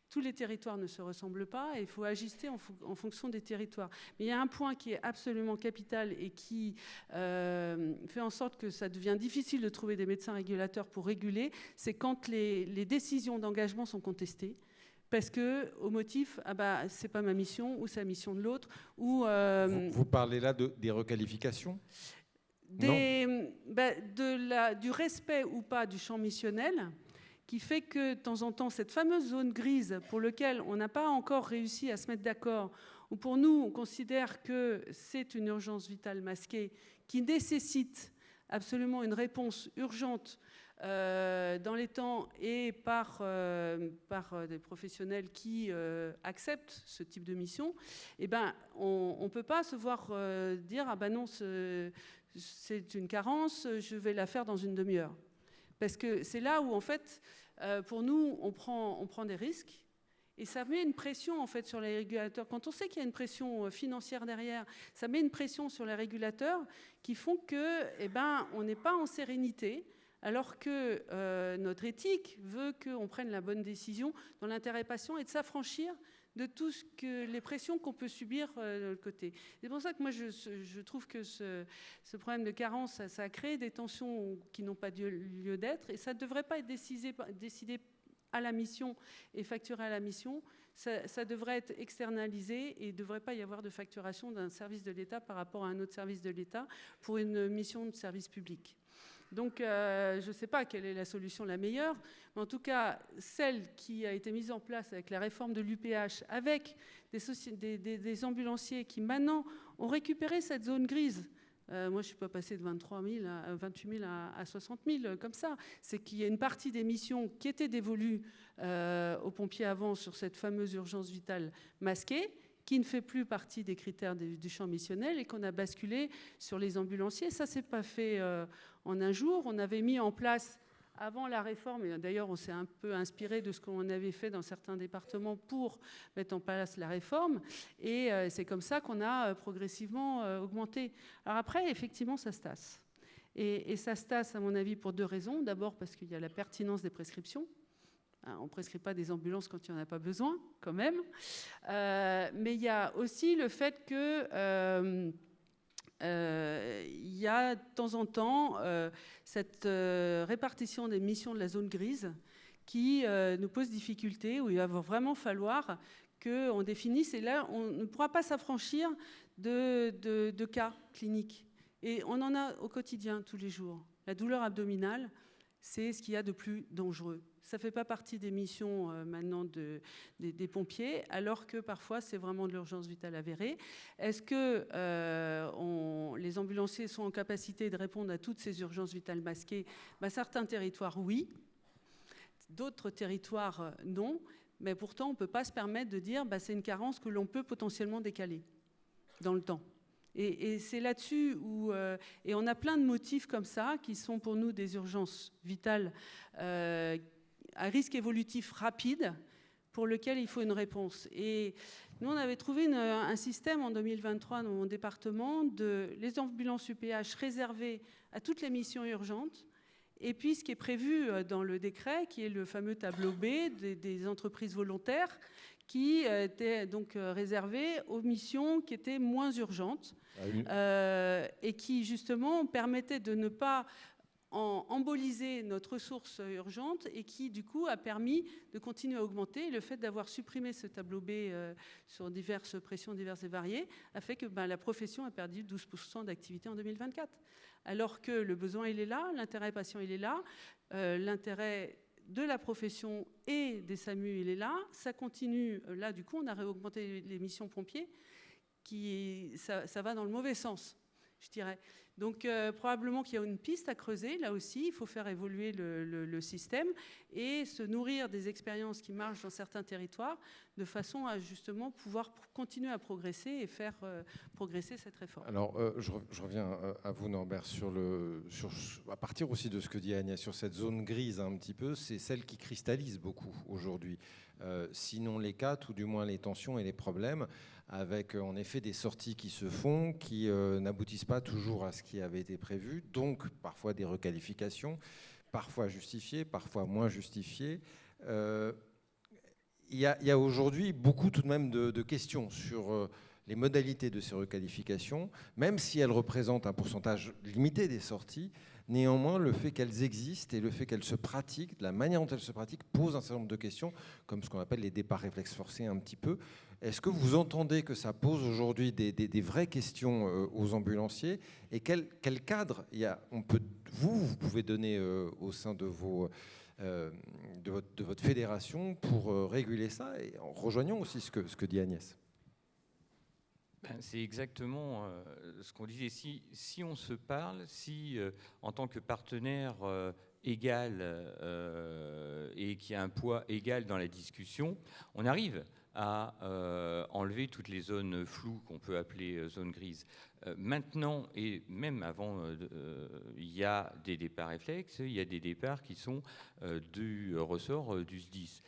tous les territoires ne se ressemblent pas et il faut ajuster en fonction des territoires. Mais il y a un point qui est absolument capital et qui fait en sorte que ça devient difficile de trouver des médecins régulateurs pour réguler, c'est quand les décisions d'engagement sont contestées. Parce que, au motif, c'est pas ma mission, ou c'est la mission de l'autre, ou... Vous parlez là des requalifications ? Du respect ou pas du champ missionnel, qui fait que, de temps en temps, cette fameuse zone grise pour laquelle on n'a pas encore réussi à se mettre d'accord, ou pour nous, on considère que c'est une urgence vitale masquée qui nécessite absolument une réponse urgente dans les temps et par des professionnels qui acceptent ce type de mission, eh ben, on ne peut pas se voir dire « Ah ben non, c'est une carence, je vais la faire dans une demi-heure ». Parce que c'est là où, en fait, pour nous, on prend des risques. Et ça met une pression en fait sur les régulateurs. Quand on sait qu'il y a une pression financière derrière, ça met une pression sur les régulateurs qui font que, eh ben, on n'est pas en sérénité, alors que notre éthique veut qu'on prenne la bonne décision dans l'intérêt patient et de s'affranchir de tout ce que les pressions qu'on peut subir de l'autre côté. C'est pour ça que moi je trouve que ce problème de carence, ça a créé des tensions qui n'ont pas lieu d'être, et ça ne devrait pas être décidé à la mission et facturé à la mission. Ça devrait être externalisé et il ne devrait pas y avoir de facturation d'un service de l'État par rapport à un autre service de l'État pour une mission de service public. Donc je ne sais pas quelle est la solution la meilleure, mais en tout cas celle qui a été mise en place avec la réforme de l'UPH, avec des ambulanciers qui maintenant ont récupéré cette zone grise. Moi, je ne suis pas passée de 23 000 à 28 000 à 60 000 comme ça. C'est qu'il y a une partie des missions qui étaient dévolues aux pompiers avant sur cette fameuse urgence vitale masquée, qui ne fait plus partie des critères du champ missionnel et qu'on a basculé sur les ambulanciers. Ça, ce n'est pas fait en un jour. On avait mis en place, avant la réforme, et d'ailleurs on s'est un peu inspiré de ce qu'on avait fait dans certains départements pour mettre en place la réforme, et c'est comme ça qu'on a progressivement augmenté. Alors après, effectivement, ça se tasse. Et ça se tasse, à mon avis, pour deux raisons. D'abord parce qu'il y a la pertinence des prescriptions. On ne prescrit pas des ambulances quand il n'y en a pas besoin, quand même. Mais il y a aussi le fait que il y a de temps en temps cette répartition des missions de la zone grise qui nous pose difficulté, où il va vraiment falloir qu'on définisse, et là on ne pourra pas s'affranchir de cas cliniques. Et on en a au quotidien, tous les jours. La douleur abdominale, c'est ce qu'il y a de plus dangereux. Ça ne fait pas partie des missions maintenant des pompiers, alors que parfois c'est vraiment de l'urgence vitale avérée. Est-ce que les ambulanciers sont en capacité de répondre à toutes ces urgences vitales masquées ? Certains territoires, oui. D'autres territoires, non. Mais pourtant, on ne peut pas se permettre de dire c'est une carence que l'on peut potentiellement décaler dans le temps. Et c'est là-dessus où... et on a plein de motifs comme ça qui sont pour nous des urgences vitales à risque évolutif rapide pour lequel il faut une réponse. Et nous, on avait trouvé un système en 2023 dans mon département de les ambulances UPH réservées à toutes les missions urgentes. Et puis, ce qui est prévu dans le décret, qui est le fameux tableau B des entreprises volontaires, qui était donc réservé aux missions qui étaient moins urgentes et qui, justement, permettait de ne pas emboliser notre ressource urgente et qui, du coup, a permis de continuer à augmenter. Le fait d'avoir supprimé ce tableau B sur diverses pressions diverses et variées a fait que la profession a perdu 12% d'activité en 2024. Alors que le besoin, il est là, l'intérêt patient, il est là, l'intérêt de la profession et des SAMU, il est là. Ça continue. Là, du coup, on a réaugmenté les missions pompiers. Ça va dans le mauvais sens, je dirais. Donc, probablement qu'il y a une piste à creuser. Là aussi, il faut faire évoluer le système et se nourrir des expériences qui marchent dans certains territoires de façon à, justement, pouvoir continuer à progresser et faire progresser cette réforme. Alors, je reviens à vous, Norbert, à partir aussi de ce que dit Agnès, sur cette zone grise un petit peu, c'est celle qui cristallise beaucoup aujourd'hui. Sinon les cas, tout du moins les tensions et les problèmes, avec en effet des sorties qui se font, qui n'aboutissent pas toujours à ce qui avait été prévu, donc parfois des requalifications, parfois justifiées, parfois moins justifiées. Il y a aujourd'hui beaucoup tout de même de questions sur les modalités de ces requalifications, même si elles représentent un pourcentage limité des sorties. Néanmoins, le fait qu'elles existent et le fait qu'elles se pratiquent, la manière dont elles se pratiquent, pose un certain nombre de questions, comme ce qu'on appelle les départs réflexes forcés un petit peu. Est-ce que vous entendez que ça pose aujourd'hui des vraies questions aux ambulanciers ? Et quel cadre vous pouvez donner au sein de votre fédération pour réguler ça, et en rejoignant aussi ce que dit Agnès ? C'est exactement ce qu'on disait. Si on se parle, si en tant que partenaire égal et qui a un poids égal dans la discussion, on arrive à enlever toutes les zones floues qu'on peut appeler zones grises. Maintenant, et même avant, il y a des départs réflexes, il y a des départs qui sont du ressort du SDIS.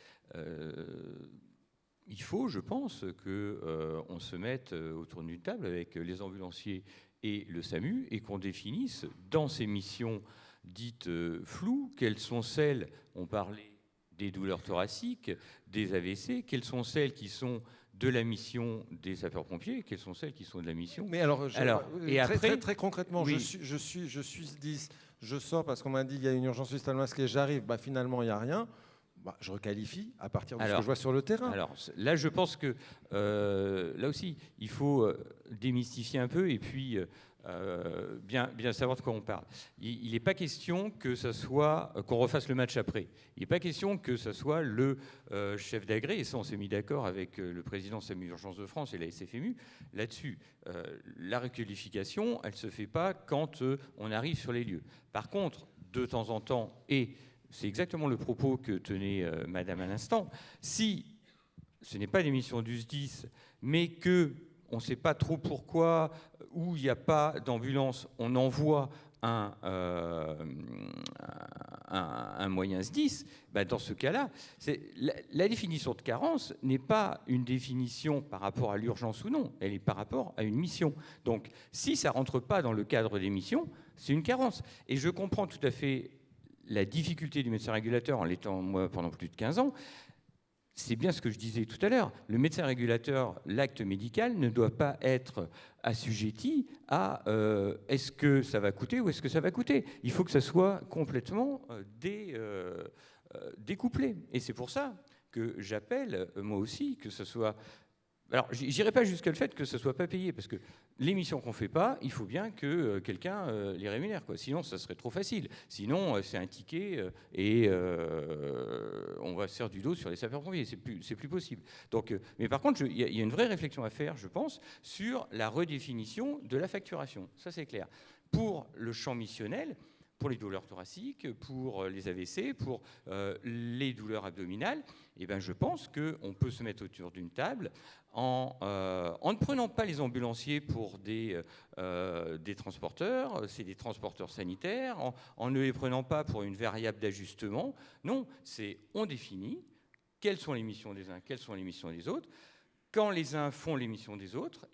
Il faut, je pense, qu'on se mette autour d'une table avec les ambulanciers et le SAMU et qu'on définisse dans ces missions dites floues, quelles sont celles, on parlait des douleurs thoraciques, des AVC, quelles sont celles qui sont de la mission des sapeurs-pompiers, quelles sont celles qui sont de la mission. Mais alors, très concrètement, oui. je suis 10, je sors parce qu'on m'a dit qu'il y a une urgence hospitalo-masquée, j'arrive, finalement il n'y a rien. Je requalifie à partir de ce que je vois sur le terrain. Alors là, je pense que là aussi, il faut démystifier un peu et puis bien savoir de quoi on parle. Il n'est pas question que ça soit qu'on refasse le match après. Il n'est pas question que ça soit le chef d'agré, et ça on s'est mis d'accord avec le président SAMU Urgences de France et la SFMU là-dessus. La requalification, elle ne se fait pas quand on arrive sur les lieux. Par contre, de temps en temps, et c'est exactement le propos que tenait Madame à l'instant, si ce n'est pas des missions du SDIS, mais qu'on ne sait pas trop pourquoi, où il n'y a pas d'ambulance, on envoie un moyen SDIS, dans ce cas-là, la définition de carence n'est pas une définition par rapport à l'urgence ou non, elle est par rapport à une mission. Donc, si ça ne rentre pas dans le cadre des missions, c'est une carence. Et je comprends tout à fait la difficulté du médecin régulateur, en l'étant moi pendant plus de 15 ans, c'est bien ce que je disais tout à l'heure. Le médecin régulateur, l'acte médical ne doit pas être assujetti à est-ce que ça va coûter ou est-ce que ça va coûter. Il faut que ça soit complètement découplé. Et c'est pour ça que j'appelle, moi aussi, que ce soit... Alors, j'irai pas jusqu'à le fait que ce soit pas payé, parce que les missions qu'on ne fait pas, il faut bien que quelqu'un les rémunère, quoi. Sinon, ça serait trop facile. Sinon, c'est un ticket et on va se faire du dos sur les sapeurs-pompiers. C'est plus possible. Donc, mais par contre, il y a une vraie réflexion à faire, je pense, sur la redéfinition de la facturation. Ça, c'est clair. Pour le champ missionnel, pour les douleurs thoraciques, pour les AVC, pour les douleurs abdominales, je pense qu'on peut se mettre autour d'une table en ne prenant pas les ambulanciers pour des transporteurs, c'est des transporteurs sanitaires, en ne les prenant pas pour une variable d'ajustement. Non, on définit quelles sont les missions des uns, quelles sont les missions des autres. Quand les uns font les missions des autres,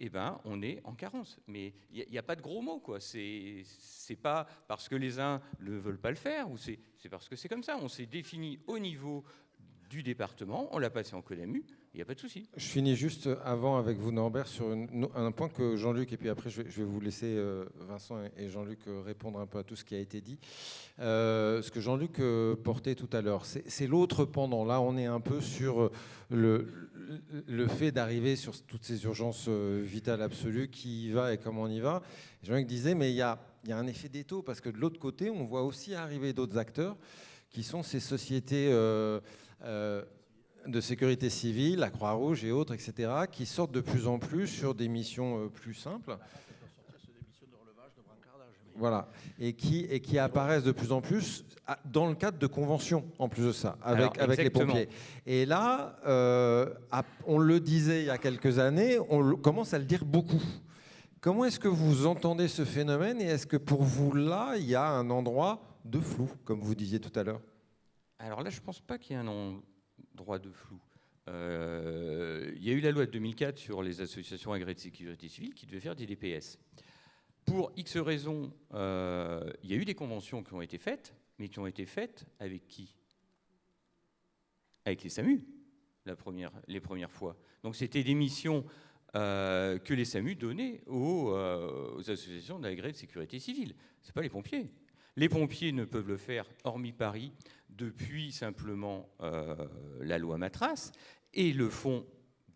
on est en carence. Mais il n'y a pas de gros mots, quoi. C'est pas parce que les uns ne veulent pas le faire, ou c'est parce que c'est comme ça. On s'est défini au niveau du département, on l'a passé en CODAMU, il n'y a pas de souci. Je finis juste avant avec vous, Norbert, sur un point que Jean-Luc, et puis après je vais vous laisser, Vincent et Jean-Luc, répondre un peu à tout ce qui a été dit. Ce que Jean-Luc portait tout à l'heure, c'est l'autre pendant. Là, on est un peu sur le fait d'arriver sur toutes ces urgences vitales absolues, qui y va et comment on y va. Jean-Luc disait, mais il y a un effet d'étau, parce que de l'autre côté, on voit aussi arriver d'autres acteurs, qui sont ces sociétés de sécurité civile, la Croix-Rouge et autres, etc., qui sortent de plus en plus sur des missions plus simples. Voilà, et qui apparaissent de plus en plus dans le cadre de conventions, en plus de ça, avec les pompiers. Et là, on le disait il y a quelques années, on commence à le dire beaucoup. Comment est-ce que vous entendez ce phénomène, et est-ce que pour vous, là, il y a un endroit de flou, comme vous disiez tout à l'heure? Alors là, je ne pense pas qu'il y ait un endroit de flou. Il y a eu la loi de 2004 sur les associations agréées de sécurité civile qui devaient faire des DPS. Pour X raisons, il y a eu des conventions qui ont été faites, mais qui ont été faites avec qui? Avec les SAMU, les premières fois. Donc c'était des missions que les SAMU donnaient aux associations d'agréés de sécurité civile. Ce n'est pas les pompiers. Les pompiers ne peuvent le faire, hormis Paris, depuis simplement la loi Matras, et le font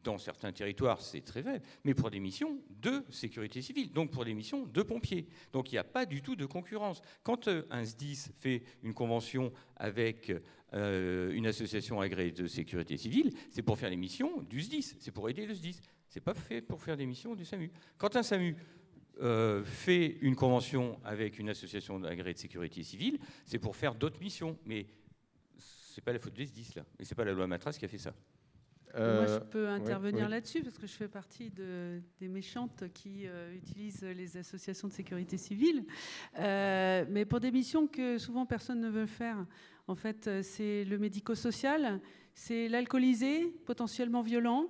dans certains territoires, c'est très vrai, mais pour des missions de sécurité civile, donc pour des missions de pompiers. Donc il n'y a pas du tout de concurrence. Quand un SDIS fait une convention avec une association agréée de sécurité civile, c'est pour faire les missions du SDIS, c'est pour aider le SDIS. C'est pas fait pour faire des missions du SAMU. Quand un SAMU fait une convention avec une association agréée de sécurité civile, c'est pour faire d'autres missions. Mais c'est pas la faute des SDIS, là. Et c'est pas la loi Matras qui a fait ça. Moi, je peux intervenir oui. là-dessus parce que je fais partie des méchantes qui utilisent les associations de sécurité civile. Mais pour des missions que souvent personne ne veut faire. En fait, c'est le médico-social, c'est l'alcoolisé, potentiellement violent,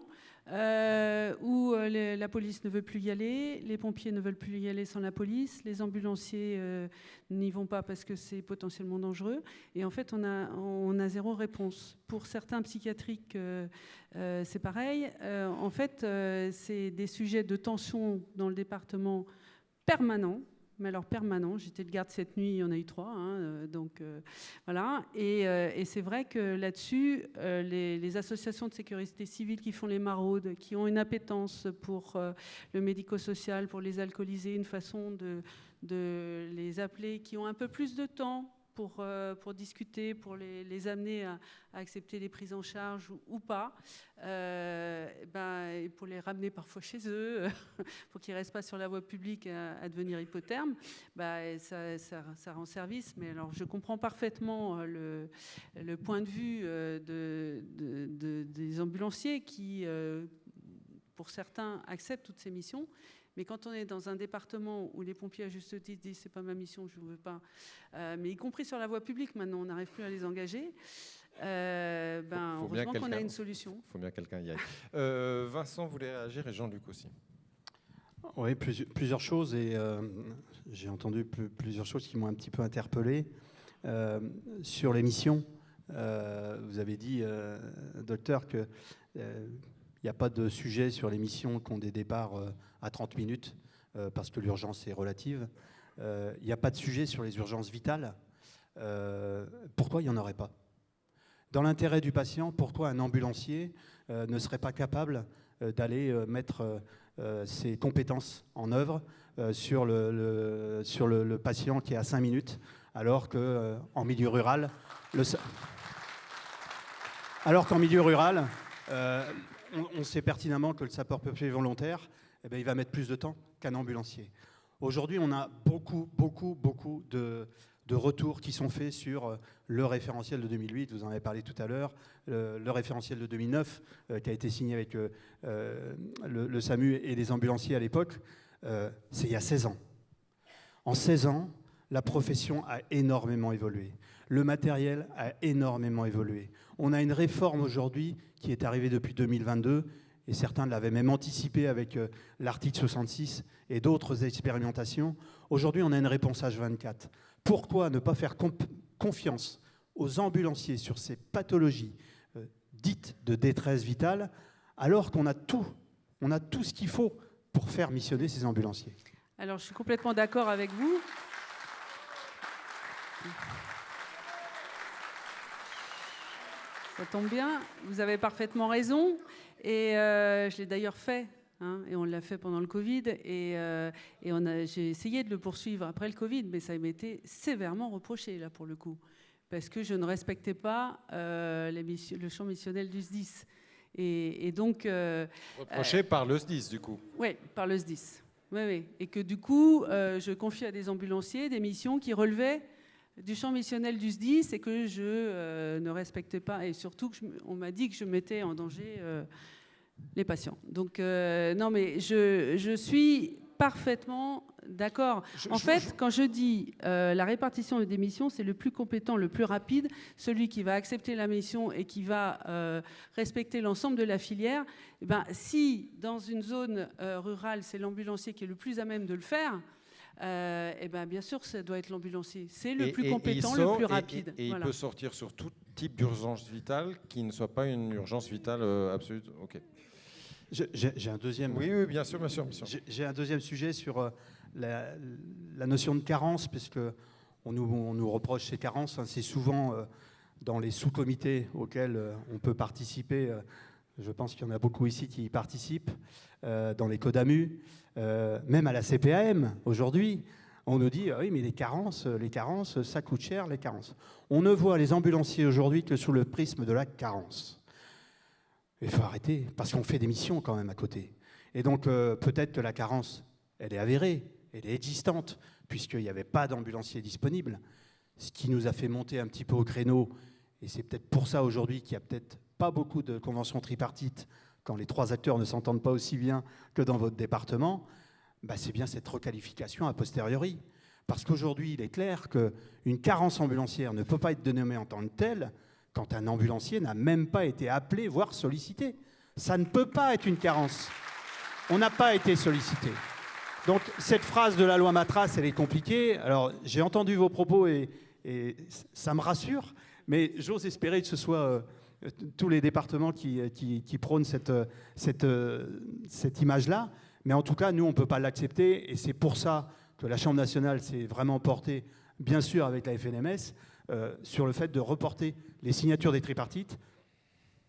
où la police ne veut plus y aller, les pompiers ne veulent plus y aller sans la police, les ambulanciers n'y vont pas parce que c'est potentiellement dangereux. Et en fait, on a zéro réponse. Pour certains psychiatriques, c'est pareil. En fait, c'est des sujets de tension dans le département permanents. Mais alors permanent, j'étais de garde cette nuit, il y en a eu 3, donc voilà. Et c'est vrai que là-dessus, les associations de sécurité civile qui font les maraudes, qui ont une appétence pour le médico-social, pour les alcoolisés, une façon de les appeler, qui ont un peu plus de temps pour discuter, pour les amener à accepter les prises en charge ou pas, et pour les ramener parfois chez eux, pour qu'ils ne restent pas sur la voie publique à devenir hypothermes, ça rend service. Mais alors, je comprends parfaitement le point de vue des ambulanciers qui, pour certains, acceptent toutes ces missions. Mais quand on est dans un département où les pompiers à juste titre disent c'est pas ma mission, je ne veux pas, mais y compris sur la voie publique maintenant, on n'arrive plus à les engager. Heureusement qu'on a une solution. Il faut bien quelqu'un y aille. Vincent voulait réagir et Jean-Luc aussi. Oui, plusieurs choses et j'ai entendu plusieurs choses qui m'ont un petit peu interpellé. Sur les missions, vous avez dit, docteur, que il n'y a pas de sujet sur les missions qui ont des départs à 30 minutes parce que l'urgence est relative. Il n'y a pas de sujet sur les urgences vitales. Pourquoi il n'y en aurait pas ? Dans l'intérêt du patient, pourquoi un ambulancier ne serait pas capable d'aller mettre ses compétences en œuvre sur le patient qui est à 5 minutes, alors qu'en milieu rural, on sait pertinemment que le sapeur-pompier volontaire, il va mettre plus de temps qu'un ambulancier. Aujourd'hui, on a beaucoup de retours qui sont faits sur le référentiel de 2008, vous en avez parlé tout à l'heure, le référentiel de 2009 qui a été signé avec le SAMU et les ambulanciers à l'époque, c'est il y a 16 ans. En 16 ans, la profession a énormément évolué. Le matériel a énormément évolué. On a une réforme aujourd'hui qui est arrivée depuis 2022, et certains l'avaient même anticipé avec l'article 66 et d'autres expérimentations. Aujourd'hui, on a une réponse H24. Pourquoi ne pas faire confiance aux ambulanciers sur ces pathologies dites de détresse vitale, alors qu'on a tout ce qu'il faut pour faire missionner ces ambulanciers ? Alors, je suis complètement d'accord avec vous. Ça tombe bien, vous avez parfaitement raison. Et je l'ai d'ailleurs fait, et on l'a fait pendant le Covid. Et j'ai essayé de le poursuivre après le Covid, mais ça m'était sévèrement reproché, là, pour le coup. Parce que je ne respectais pas le champ missionnel du SDIS. Et donc... reproché par le SDIS, du coup. Oui, par le SDIS. Oui. Et que du coup, je confiais à des ambulanciers des missions qui relevaient du champ missionnel du SDIS et que je ne respectais pas. Et surtout, on m'a dit que je mettais en danger les patients. Donc, non, mais je suis parfaitement d'accord. Quand je dis la répartition des missions, c'est le plus compétent, le plus rapide, celui qui va accepter la mission et qui va respecter l'ensemble de la filière. Eh ben, si dans une zone rurale, c'est l'ambulancier qui est le plus à même de le faire, bien sûr, ça doit être l'ambulancier. C'est le plus compétent, le plus rapide. Et voilà. Il peut sortir sur tout type d'urgence vitale qui ne soit pas une urgence vitale absolue. Ok. J'ai un deuxième. Oui, bien sûr. J'ai un deuxième sujet sur la notion de carence, puisque on nous reproche ces carences. C'est souvent dans les sous-comités auxquels on peut participer. Je pense qu'il y en a beaucoup ici qui y participent, dans les CODAMU, même à la CPAM aujourd'hui. On nous dit, oui, mais les carences, ça coûte cher, les carences. On ne voit les ambulanciers aujourd'hui que sous le prisme de la carence. Il faut arrêter, parce qu'on fait des missions quand même à côté. Et donc, peut-être que la carence, elle est avérée, elle est existante, puisqu'il n'y avait pas d'ambulanciers disponibles, ce qui nous a fait monter un petit peu au créneau. Et c'est peut-être pour ça aujourd'hui qu'il n'y a peut-être pas beaucoup de conventions tripartites quand les 3 acteurs ne s'entendent pas aussi bien que dans votre département. C'est bien cette requalification a posteriori. Parce qu'aujourd'hui, il est clair qu'une carence ambulancière ne peut pas être dénommée en tant que telle quand un ambulancier n'a même pas été appelé, voire sollicité. Ça ne peut pas être une carence. On n'a pas été sollicité. Donc cette phrase de la loi Matras, elle est compliquée. Alors j'ai entendu vos propos et ça me rassure, mais j'ose espérer que ce soit tous les départements qui prônent cette image-là. Mais en tout cas, nous, on ne peut pas l'accepter. Et c'est pour ça que la Chambre nationale s'est vraiment portée, bien sûr avec la FNMS, sur le fait de reporter les signatures des tripartites.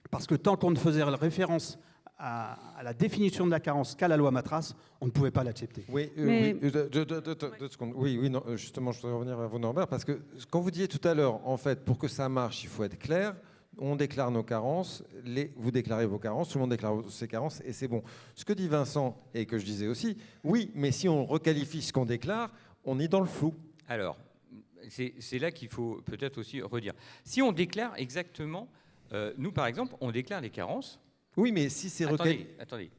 Parce que tant qu'on ne faisait référence à la définition de la carence qu'à la loi Matras, on ne pouvait pas l'accepter. Oui, Mais... oui, deux secondes. Oui, non, justement, je voudrais revenir à vous, Norbert, parce que quand vous disiez tout à l'heure, en fait, pour que ça marche, il faut être clair. On déclare nos carences, vous déclarez vos carences, tout le monde déclare ses carences, et c'est bon. Ce que dit Vincent, et que je disais aussi, oui, mais si on requalifie ce qu'on déclare, on est dans le flou. Alors, c'est là qu'il faut peut-être aussi redire. Si on déclare exactement, nous par exemple, on déclare les carences. Oui, mais si c'est requalifié... Attendez.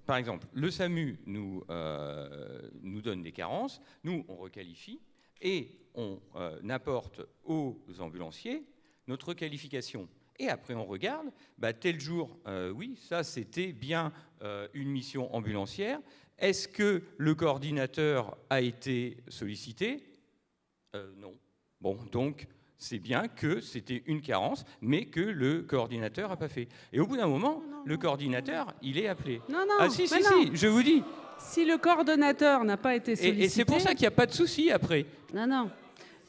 Par exemple, le SAMU nous donne des carences, nous on requalifie, et on apporte aux ambulanciers notre qualification. Et après, on regarde, tel jour, oui, ça, c'était bien une mission ambulancière. Est-ce que le coordinateur a été sollicité ? Non. Bon, donc, c'est bien que c'était une carence, mais que le coordinateur n'a pas fait. Et au bout d'un moment, le coordinateur, il est appelé. Non, si, non. je vous dis. Si le coordonnateur n'a pas été sollicité... Et c'est pour ça qu'il n'y a pas de souci après. Non.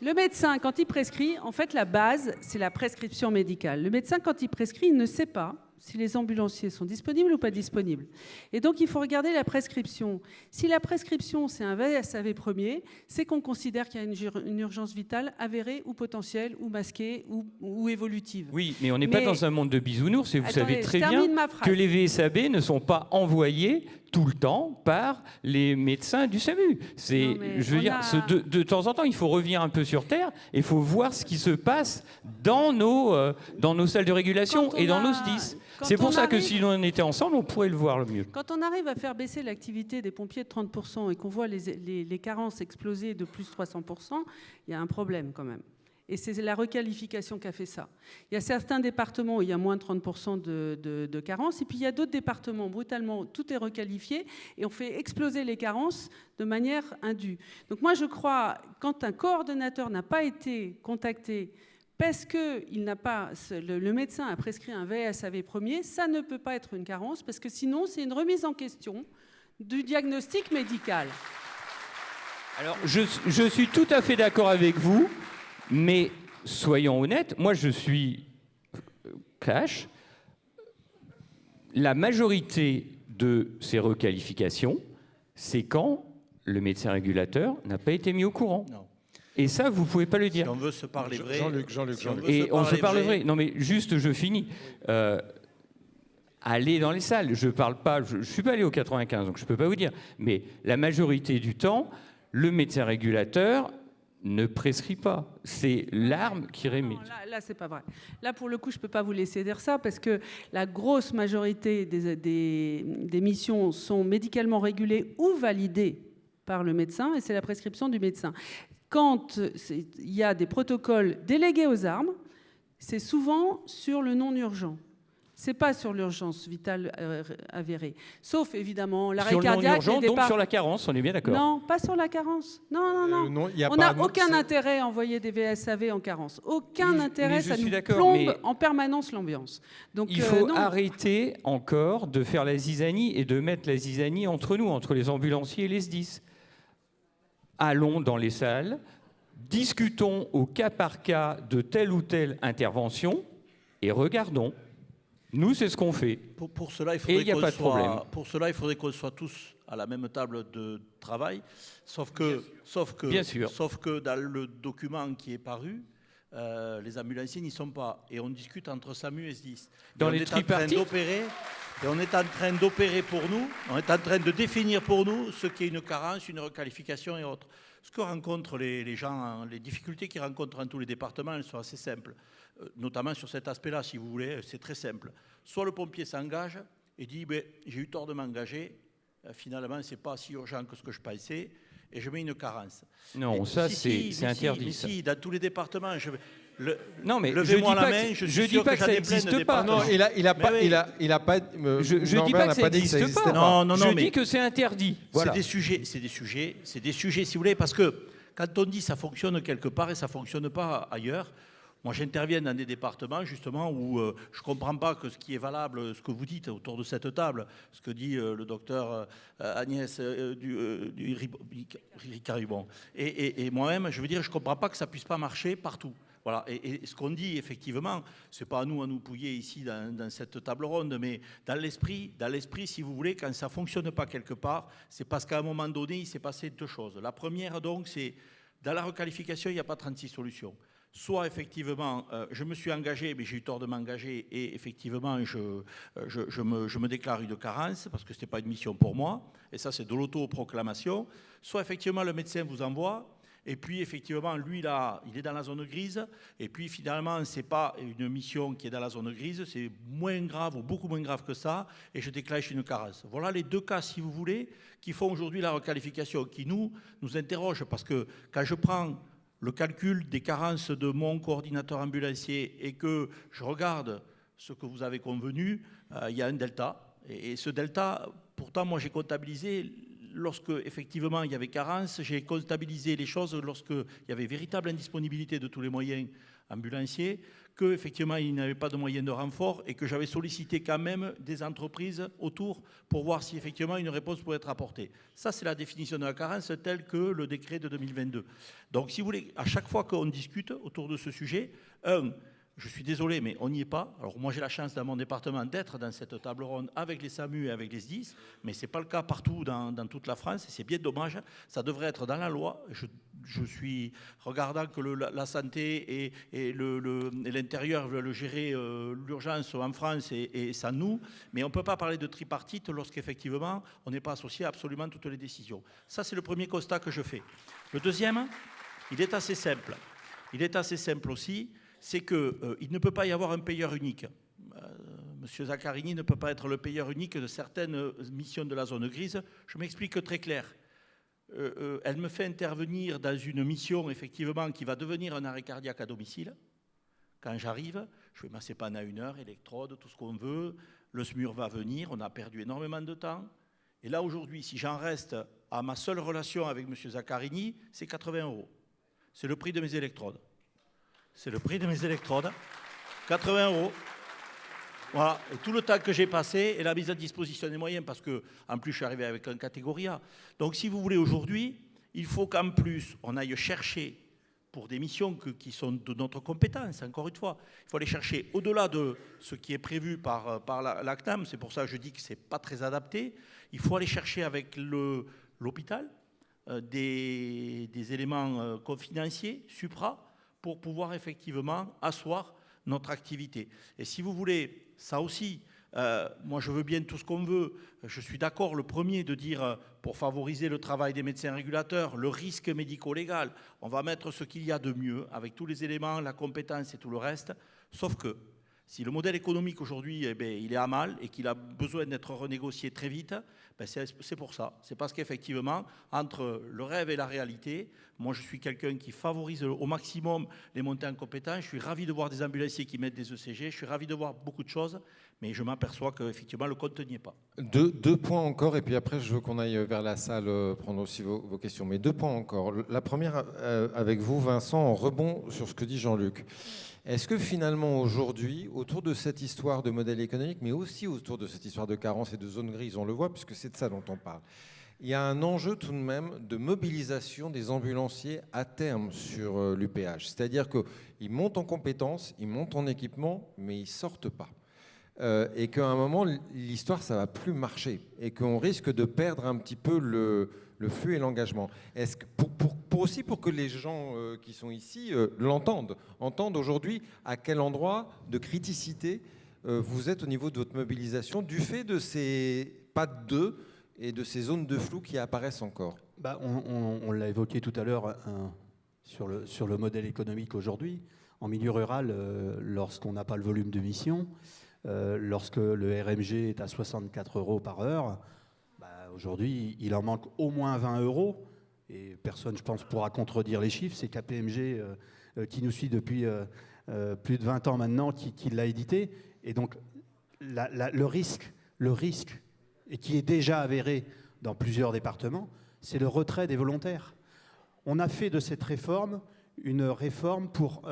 Le médecin, quand il prescrit, en fait, la base, c'est la prescription médicale. Le médecin, quand il prescrit, il ne sait pas si les ambulanciers sont disponibles ou pas disponibles. Et donc, il faut regarder la prescription. Si la prescription, c'est un VSAV premier, c'est qu'on considère qu'il y a une urgence vitale avérée ou potentielle ou masquée ou évolutive. Oui, mais on n'est pas dans un monde de bisounours et vous savez très bien que les VSAB ne sont pas envoyés tout le temps par les médecins du SAMU. De temps en temps, il faut revenir un peu sur Terre et il faut voir ce qui se passe dans nos salles de régulation et dans nos SDIS. C'est pour ça que si on était ensemble, on pourrait le voir le mieux. Quand on arrive à faire baisser l'activité des pompiers de 30% et qu'on voit les carences exploser de plus de 300%, il y a un problème quand même. Et c'est la requalification qui a fait ça. Il y a certains départements où il y a moins de 30% de carences, et puis il y a d'autres départements, brutalement, tout est requalifié, et on fait exploser les carences de manière indue. Donc moi, je crois, quand un coordonnateur n'a pas été contacté parce que le médecin a prescrit un VSAV premier, ça ne peut pas être une carence, parce que sinon, c'est une remise en question du diagnostic médical. Alors, je suis tout à fait d'accord avec vous. Mais soyons honnêtes, moi je suis cash. La majorité de ces requalifications, c'est quand le médecin régulateur n'a pas été mis au courant. Non. Et ça, vous ne pouvez pas le dire. Si on veut se parler vrai... Jean-Luc. Et on se parle vrai. Non mais juste, je finis. Aller dans les salles. Je parle pas. Je suis pas allé au 95, donc je peux pas vous dire. Mais la majorité du temps, le médecin régulateur ne prescrit pas. C'est l'arme qui remet. Là, c'est pas vrai. Là, pour le coup, je peux pas vous laisser dire ça parce que la grosse majorité des missions sont médicalement régulées ou validées par le médecin, et c'est la prescription du médecin. Quand il y a des protocoles délégués aux armes, c'est souvent sur le non-urgent. C'est pas sur l'urgence vitale avérée. Sauf, évidemment, l'arrêt cardiaque... Sur donc sur la carence, on est bien d'accord. Non, pas sur la carence. Non. On n'a aucun intérêt à envoyer des VSAV en carence. Aucun intérêt, ça nous plombe en permanence l'ambiance. Donc, il faut arrêter encore de faire la zizanie et de mettre la zizanie entre nous, entre les ambulanciers et les SDIS. Allons dans les salles, discutons au cas par cas de telle ou telle intervention et regardons. Nous, c'est ce qu'on fait. Pour cela, il faudrait qu'on soit tous à la même table de travail, sauf que dans le document qui est paru, les ambulanciers n'y sont pas. Et on discute entre SAMU et SDIS. Dans les tripartites, Et on est en train d'opérer pour nous, on est en train de définir pour nous ce qu'est une carence, une requalification et autres. Ce que rencontrent les gens, les difficultés qu'ils rencontrent dans tous les départements, elles sont assez simples. Notamment sur cet aspect-là, si vous voulez, c'est très simple. Soit le pompier s'engage et dit j'ai eu tort de m'engager, finalement ce n'est pas si urgent que ce que je pensais, et je mets une carence. Non, et, ça c'est interdit. Mais ça. si, dans tous les départements, Non, mais levez-moi la main, je dis pas que ça n'existe pas. Non, il a pas. Je dis pas que ça n'existe pas. Non, je dis que c'est interdit. Voilà. C'est des sujets, si vous voulez, parce que quand on dit ça fonctionne quelque part et ça fonctionne pas ailleurs. Moi, j'interviens dans des départements, justement, où je ne comprends pas que ce qui est valable, ce que vous dites autour de cette table, ce que dit le docteur Agnès du Ricaribon. Et moi-même, je veux dire, je ne comprends pas que ça ne puisse pas marcher partout. Voilà. Et ce qu'on dit, effectivement, ce n'est pas à nous pouiller ici dans cette table ronde, mais dans l'esprit, si vous voulez, quand ça ne fonctionne pas quelque part, c'est parce qu'à un moment donné, il s'est passé deux choses. La première, donc, c'est dans la requalification, il n'y a pas 36 solutions. Soit effectivement, je me suis engagé, mais j'ai eu tort de m'engager, et effectivement, je me déclare une carence, parce que ce n'était pas une mission pour moi, et ça c'est de l'autoproclamation. Soit effectivement, le médecin vous envoie, et puis effectivement, lui là, il est dans la zone grise, et puis finalement, ce n'est pas une mission qui est dans la zone grise, c'est moins grave, ou beaucoup moins grave que ça, et je déclenche une carence. Voilà les deux cas, si vous voulez, qui font aujourd'hui la requalification, qui nous interrogent, parce que quand je prends le calcul des carences de mon coordinateur ambulancier et que je regarde ce que vous avez convenu, il y a un delta. Et ce delta, pourtant, moi, j'ai comptabilisé, lorsque effectivement il y avait carence, j'ai comptabilisé les choses lorsqu'il y avait véritable indisponibilité de tous les moyens ambulanciers, qu'effectivement il n'y avait pas de moyens de renfort et que j'avais sollicité quand même des entreprises autour pour voir si effectivement une réponse pouvait être apportée. Ça, c'est la définition de la carence telle que le décret de 2022. Donc, si vous voulez, à chaque fois qu'on discute autour de ce sujet, je suis désolé, mais on n'y est pas. Alors moi, j'ai la chance dans mon département d'être dans cette table ronde avec les SAMU et avec les SDIS, mais ce n'est pas le cas partout dans toute la France, et c'est bien dommage. Ça devrait être dans la loi. Je suis regardant que la santé et l'intérieur veulent gérer l'urgence en France et sans nous, mais on ne peut pas parler de tripartite lorsqu'effectivement, on n'est pas associé à absolument toutes les décisions. Ça, c'est le premier constat que je fais. Le deuxième, il est assez simple. Il est assez simple aussi. C'est qu'il ne peut pas y avoir un payeur unique. Monsieur Zaccarini ne peut pas être le payeur unique de certaines missions de la zone grise. Je m'explique très clair. Elle me fait intervenir dans une mission, effectivement, qui va devenir un arrêt cardiaque à domicile. Quand j'arrive, je vais masser panne à 1 heure, électrode, tout ce qu'on veut. Le SMUR va venir, on a perdu énormément de temps. Et là, aujourd'hui, si j'en reste à ma seule relation avec monsieur Zaccarini, c'est 80 €. C'est le prix de mes électrodes. C'est le prix de mes électrodes, 80 €. Voilà, et tout le temps que j'ai passé et la mise à disposition des moyens, parce que en plus je suis arrivé avec un catégorie A. Donc si vous voulez, aujourd'hui, il faut qu'en plus on aille chercher pour des missions qui sont de notre compétence, encore une fois, il faut aller chercher au-delà de ce qui est prévu par la CNAM, c'est pour ça que je dis que ce n'est pas très adapté, il faut aller chercher avec l'hôpital des éléments financiers, supra, pour pouvoir effectivement asseoir notre activité. Et si vous voulez, ça aussi, moi je veux bien tout ce qu'on veut, je suis d'accord le premier de dire, pour favoriser le travail des médecins régulateurs, le risque médico-légal, on va mettre ce qu'il y a de mieux, avec tous les éléments, la compétence et tout le reste, sauf que si le modèle économique aujourd'hui, il est à mal et qu'il a besoin d'être renégocié très vite, c'est pour ça. C'est parce qu'effectivement, entre le rêve et la réalité, moi je suis quelqu'un qui favorise au maximum les montées en compétences. Je suis ravi de voir des ambulanciers qui mettent des ECG. Je suis ravi de voir beaucoup de choses, mais je m'aperçois qu'effectivement le compte n'y est pas. Deux points encore, et puis après je veux qu'on aille vers la salle prendre aussi vos questions. Mais 2 points encore. La première avec vous, Vincent, en rebond sur ce que dit Jean-Luc. Est-ce que finalement aujourd'hui, autour de cette histoire de modèle économique, mais aussi autour de cette histoire de carence et de zone grise, on le voit puisque c'est de ça dont on parle, il y a un enjeu tout de même de mobilisation des ambulanciers à terme sur l'UPH. C'est-à-dire qu'ils montent en compétences, ils montent en équipement, mais ils ne sortent pas. Et qu'à un moment, l'histoire, ça ne va plus marcher. Et qu'on risque de perdre un petit peu le flux et l'engagement. Est-ce que aussi pour que les gens qui sont ici l'entendent aujourd'hui à quel endroit de criticité vous êtes au niveau de votre mobilisation du fait de ces pas de deux et de ces zones de flou qui apparaissent encore? On l'a évoqué tout à l'heure sur le modèle économique aujourd'hui. En milieu rural, lorsqu'on n'a pas le volume de mission, lorsque le RMG est à 64 € par heure, aujourd'hui, il en manque au moins 20 €. Et personne, je pense, pourra contredire les chiffres. C'est KPMG qui nous suit depuis plus de 20 ans maintenant, qui l'a édité. Et donc, le risque, et qui est déjà avéré dans plusieurs départements, c'est le retrait des volontaires. On a fait de cette réforme une réforme pour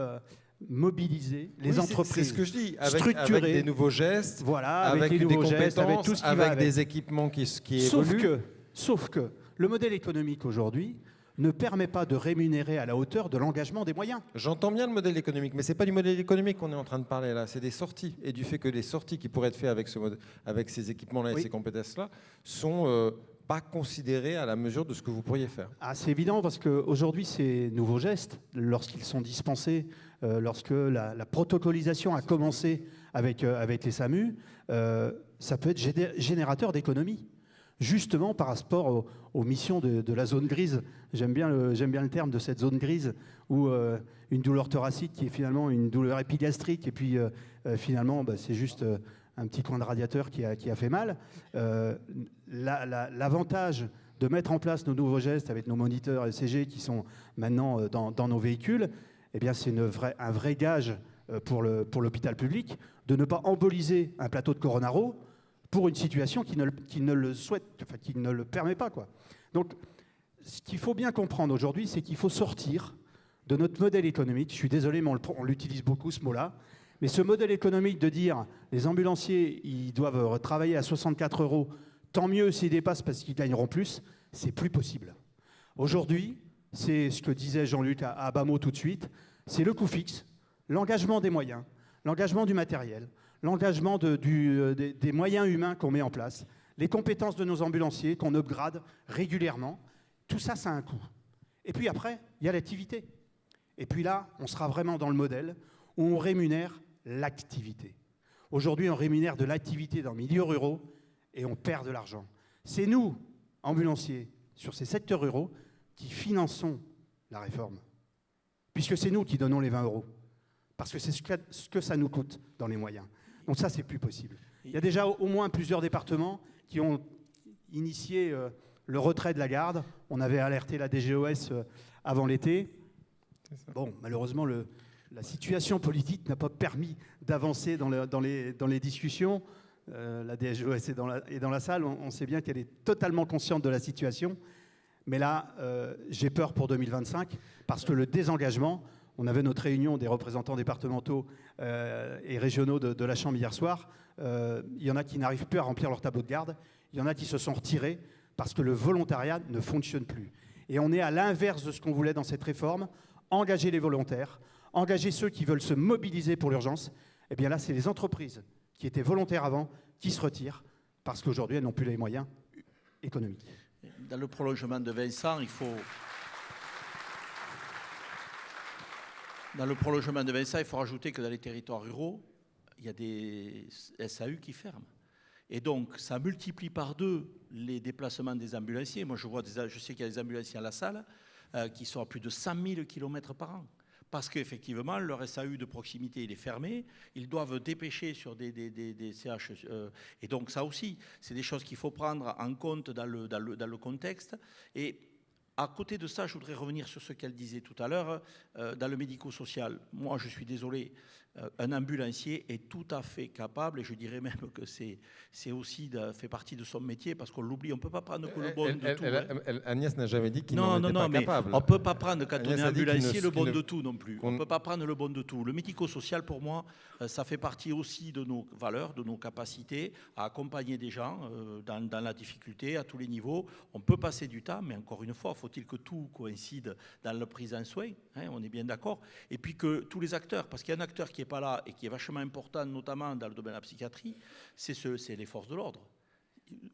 mobiliser les entreprises. C'est ce que je dis, avec des nouveaux gestes, voilà, avec des nouveaux compétences, gestes, avec tout ce qui avec va des équipements qui évoluent. Sauf que le modèle économique aujourd'hui ne permet pas de rémunérer à la hauteur de l'engagement des moyens. J'entends bien le modèle économique, mais ce n'est pas du modèle économique qu'on est en train de parler là, c'est des sorties. Et du fait que les sorties qui pourraient être faites avec ces équipements-là et ces compétences-là sont pas considérées à la mesure de ce que vous pourriez faire. C'est évident, parce qu'aujourd'hui, ces nouveaux gestes, lorsqu'ils sont dispensés, lorsque la protocolisation a commencé avec les SAMU, ça peut être générateur d'économie. Justement par rapport aux missions de la zone grise. J'aime bien le terme de cette zone grise où une douleur thoracique qui est finalement une douleur épigastrique et puis finalement c'est juste un petit coin de radiateur qui a fait mal. L'avantage de mettre en place nos nouveaux gestes avec nos moniteurs ECG qui sont maintenant dans nos véhicules, eh bien c'est un vrai gage pour l'hôpital public de ne pas emboliser un plateau de Coronaro pour une situation qui ne le souhaite, enfin qui ne le permet pas, quoi. Donc, ce qu'il faut bien comprendre aujourd'hui, c'est qu'il faut sortir de notre modèle économique. Je suis désolé, mais on l'utilise beaucoup, ce mot-là. Mais ce modèle économique de dire les ambulanciers, ils doivent travailler à 64 €, tant mieux s'ils dépassent parce qu'ils gagneront plus, c'est plus possible. Aujourd'hui, c'est ce que disait Jean-Luc à bas mot tout de suite, c'est le coût fixe, l'engagement des moyens, l'engagement du matériel, l'engagement des moyens humains qu'on met en place, les compétences de nos ambulanciers qu'on upgrade régulièrement, tout ça, ça a un coût. Et puis après, il y a l'activité. Et puis là, on sera vraiment dans le modèle où on rémunère l'activité. Aujourd'hui, on rémunère de l'activité dans les milieux ruraux et on perd de l'argent. C'est nous, ambulanciers, sur ces secteurs ruraux, qui finançons la réforme. Puisque c'est nous qui donnons les 20 €. Parce que c'est ce que ça nous coûte dans les moyens. Donc ça, c'est plus possible. Il y a déjà au moins plusieurs départements qui ont initié le retrait de la garde. On avait alerté la DGOS avant l'été. Bon, malheureusement, la situation politique n'a pas permis d'avancer dans les discussions. La DGOS est dans la salle. On sait bien qu'elle est totalement consciente de la situation. Mais là, j'ai peur pour 2025 parce que le désengagement... On avait notre réunion des représentants départementaux et régionaux de la Chambre hier soir. Il y en a qui n'arrivent plus à remplir leur tableau de garde. Il y en a qui se sont retirés parce que le volontariat ne fonctionne plus. Et on est à l'inverse de ce qu'on voulait dans cette réforme. Engager les volontaires, engager ceux qui veulent se mobiliser pour l'urgence. Eh bien là, c'est les entreprises qui étaient volontaires avant qui se retirent parce qu'aujourd'hui, elles n'ont plus les moyens économiques. Dans le prolongement de Vincent, il faut rajouter que dans les territoires ruraux, il y a des SAU qui ferment. Et donc, ça multiplie par 2 les déplacements des ambulanciers. Moi, je sais qu'il y a des ambulanciers à la salle qui sont à plus de 100 000 km par an. Parce qu'effectivement, leur SAU de proximité, il est fermé. Ils doivent dépêcher sur des CH. Et donc, ça aussi, c'est des choses qu'il faut prendre en compte dans le contexte. Et à côté de ça, je voudrais revenir sur ce qu'elle disait tout à l'heure. Dans le médico-social, moi, je suis désolé, un ambulancier est tout à fait capable, et je dirais même que c'est aussi fait partie de son métier, parce qu'on l'oublie, on ne peut pas prendre que le bon de tout. Agnès n'a jamais dit qu'il n'en était pas capable. On ne peut pas prendre, quand on est ambulancier, le bon de tout non plus. On ne peut pas prendre le bon de tout. Le médico-social, pour moi, ça fait partie aussi de nos valeurs, de nos capacités à accompagner des gens dans la difficulté, à tous les niveaux. On peut passer du temps, mais encore une fois, faut-il que tout coïncide dans la prise en soin, on est bien d'accord. Et puis que tous les acteurs, parce qu'il y a un acteur qui n'est pas là et qui est vachement important, notamment dans le domaine de la psychiatrie, c'est les forces de l'ordre.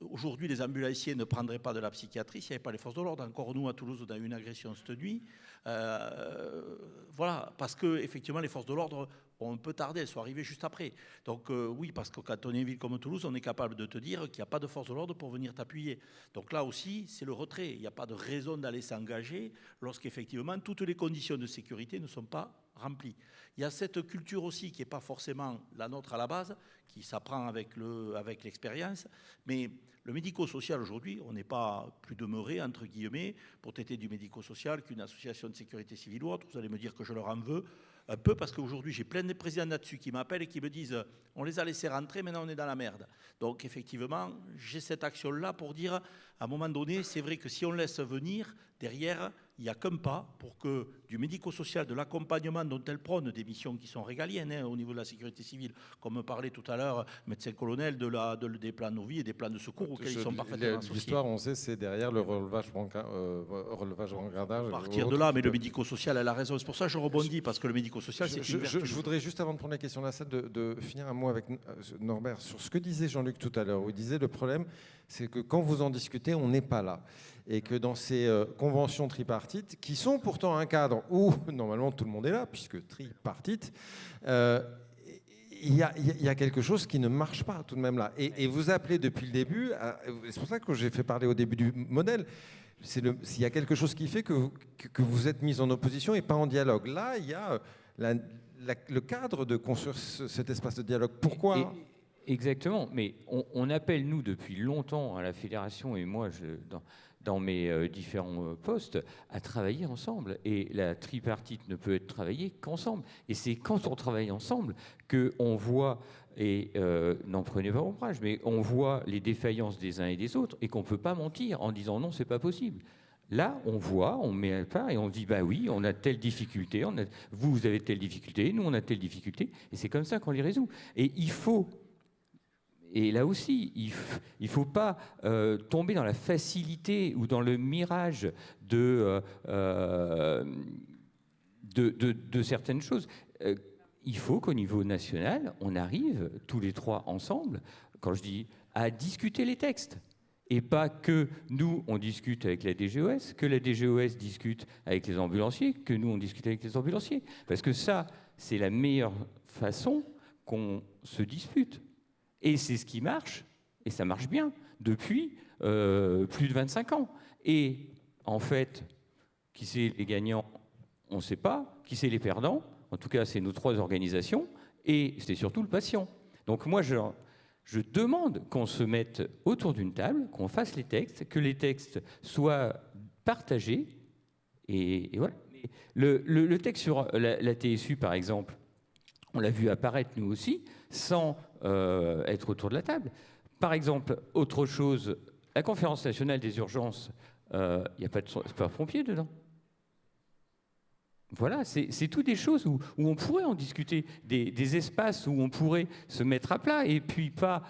Aujourd'hui, les ambulanciers ne prendraient pas de la psychiatrie s'il n'y avait pas les forces de l'ordre. Encore nous, à Toulouse, on a eu une agression cette nuit. Voilà, parce que effectivement, les forces de l'ordre ont un peu tardé, elles sont arrivées juste après. Donc oui, parce que quand on est une ville comme Toulouse, on est capable de te dire qu'il n'y a pas de force de l'ordre pour venir t'appuyer. Donc là aussi, c'est le retrait. Il n'y a pas de raison d'aller s'engager lorsqu'effectivement toutes les conditions de sécurité ne sont pas remplies. Il y a cette culture aussi qui n'est pas forcément la nôtre à la base, qui s'apprend avec l'expérience, mais le médico-social aujourd'hui, on n'est pas plus demeuré, entre guillemets, pour traiter du médico-social qu'une association de sécurité civile ou autre. Vous allez me dire que je leur en veux un peu parce qu'aujourd'hui, j'ai plein de présidents là-dessus qui m'appellent et qui me disent « on les a laissés rentrer, maintenant on est dans la merde ». Donc effectivement, j'ai cette action-là pour dire, à un moment donné, c'est vrai que si on laisse venir, derrière, il n'y a qu'un pas pour que du médico-social, de l'accompagnement dont elle prône, des missions qui sont régaliennes au niveau de la sécurité civile, comme me parlait tout à l'heure médecin-colonel des plans de vie et des plans de secours auxquels ils sont parfaitement associés. L'histoire, on sait, c'est derrière le relevage brancardage. À partir de là, mais le médico-social, elle a raison. C'est pour ça que je rebondis, parce que le médico-social, c'est une vertu. Je voudrais juste, avant de prendre la question de la salle, de finir un mot avec Norbert sur ce que disait Jean-Luc tout à l'heure, où il disait le problème, c'est que quand vous en discutez, on n'est pas là. Et que dans ces conventions tripartites, qui sont pourtant un cadre où normalement tout le monde est là, puisque tripartite, il y a quelque chose qui ne marche pas tout de même là. Et vous appelez depuis le début, c'est pour ça que j'ai fait parler au début du modèle, s'il y a quelque chose qui fait que vous êtes mis en opposition et pas en dialogue. Là, il y a le cadre de construire cet espace de dialogue. Pourquoi ? Exactement, mais on appelle, nous, depuis longtemps à la fédération, et moi, dans mes différents postes, à travailler ensemble. Et la tripartite ne peut être travaillée qu'ensemble. Et c'est quand on travaille ensemble qu'on voit, et n'en prenez pas ombrage, mais on voit les défaillances des uns et des autres, et qu'on ne peut pas mentir en disant non, c'est pas possible. Là, on voit, on met à part et on dit, bah oui, on a telle difficulté, vous avez telle difficulté, nous on a telle difficulté, et c'est comme ça qu'on les résout. Et il faut... Et là aussi, il ne faut pas tomber dans la facilité ou dans le mirage de certaines choses. Il faut qu'au niveau national, on arrive tous les trois ensemble, quand je dis à discuter les textes. Et pas que nous, on discute avec la DGOS, que la DGOS discute avec les ambulanciers, que nous, on discute avec les ambulanciers. Parce que ça, c'est la meilleure façon qu'on se dispute. Et c'est ce qui marche, et ça marche bien, depuis plus de 25 ans. Et en fait, qui c'est les gagnants? On ne sait pas. Qui c'est les perdants? En tout cas, c'est nos trois organisations, et c'est surtout le patient. Donc moi, je demande qu'on se mette autour d'une table, qu'on fasse les textes, que les textes soient partagés, et voilà. Le texte sur la TSU, par exemple, on l'a vu apparaître, nous aussi, sans être autour de la table. Par exemple, autre chose, la conférence nationale des urgences, il n'y a pas de sapeurs-pompiers dedans. Voilà, c'est toutes des choses où on pourrait en discuter, des espaces où on pourrait se mettre à plat, et puis pas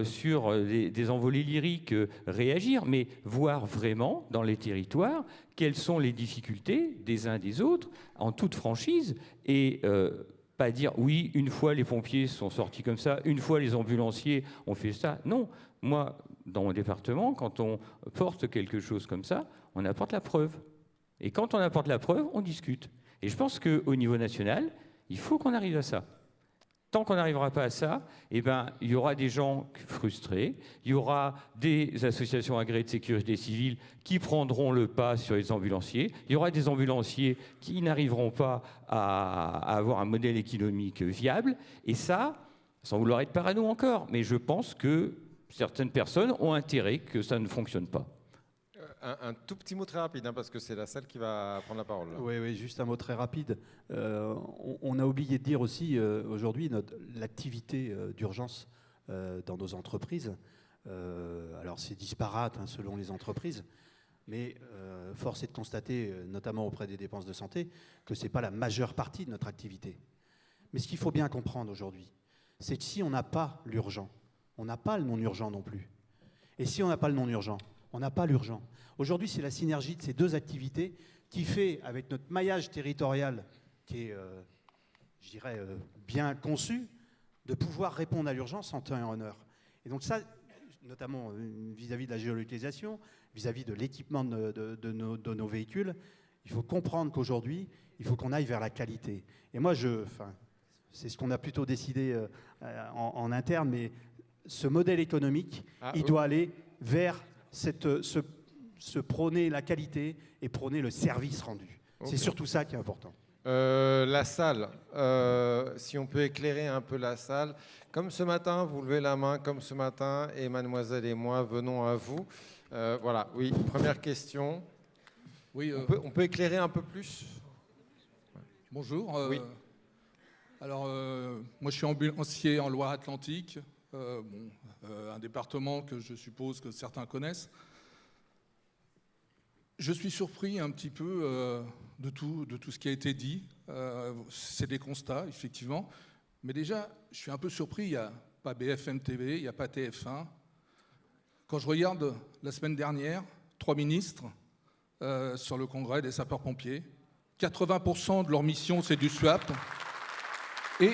sur des envolées lyriques réagir, mais voir vraiment dans les territoires quelles sont les difficultés des uns des autres, en toute franchise, et pas dire, oui, une fois les pompiers sont sortis comme ça, une fois les ambulanciers ont fait ça. Non, moi, dans mon département, quand on porte quelque chose comme ça, on apporte la preuve. Et quand on apporte la preuve, on discute. Et je pense qu'au niveau national, il faut qu'on arrive à ça. Tant qu'on n'arrivera pas à ça, eh ben, il y aura des gens frustrés, il y aura des associations agréées de sécurité civile qui prendront le pas sur les ambulanciers, il y aura des ambulanciers qui n'arriveront pas à avoir un modèle économique viable, et ça, sans vouloir être parano encore, mais je pense que certaines personnes ont intérêt que ça ne fonctionne pas. Un tout petit mot très rapide, hein, parce que c'est la salle qui va prendre la parole. Là. Oui, juste un mot très rapide. On a oublié de dire aussi aujourd'hui l'activité d'urgence dans nos entreprises. Alors c'est disparate hein, selon les entreprises, mais force est de constater, notamment auprès des dépenses de santé, que ce n'est pas la majeure partie de notre activité. Mais ce qu'il faut bien comprendre aujourd'hui, c'est que si on n'a pas l'urgent, on n'a pas le non-urgent non plus. Et si on n'a pas le non-urgent, on n'a pas l'urgent. Aujourd'hui, c'est la synergie de ces deux activités qui fait, avec notre maillage territorial, qui est, je dirais, bien conçu, de pouvoir répondre à l'urgence en temps et en heure. Et donc ça, notamment vis-à-vis de la géolocalisation, vis-à-vis de l'équipement de nos véhicules, il faut comprendre qu'aujourd'hui, il faut qu'on aille vers la qualité. Et moi, c'est ce qu'on a plutôt décidé en interne, mais ce modèle économique, il doit aller vers se prôner la qualité et prôner le service rendu. Okay. C'est surtout ça qui est important. La salle, si on peut éclairer un peu la salle. Comme ce matin, vous levez la main, comme ce matin, et mademoiselle et moi venons à vous. Voilà, oui, première question. Oui, on peut éclairer un peu plus? Bonjour. Oui. Alors, moi je suis ambulancier en Loire-Atlantique, un département que je suppose que certains connaissent. Je suis surpris un petit peu de tout ce qui a été dit. C'est des constats, effectivement. Mais déjà, je suis un peu surpris, il n'y a pas BFM TV, il n'y a pas TF1. Quand je regarde la semaine dernière, 3 ministres sur le congrès des sapeurs-pompiers, 80% de leur mission, c'est du SWAP. Et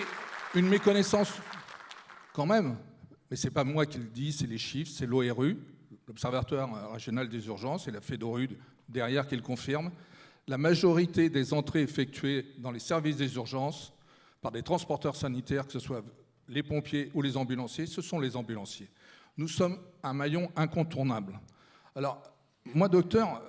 une méconnaissance, quand même, mais ce n'est pas moi qui le dis, c'est les chiffres, c'est l'ORU, l'Observatoire régional des urgences, et la FEDORU derrière qui le confirme. La majorité des entrées effectuées dans les services des urgences par des transporteurs sanitaires, que ce soit les pompiers ou les ambulanciers, ce sont les ambulanciers. Nous sommes un maillon incontournable. Alors, moi, docteur,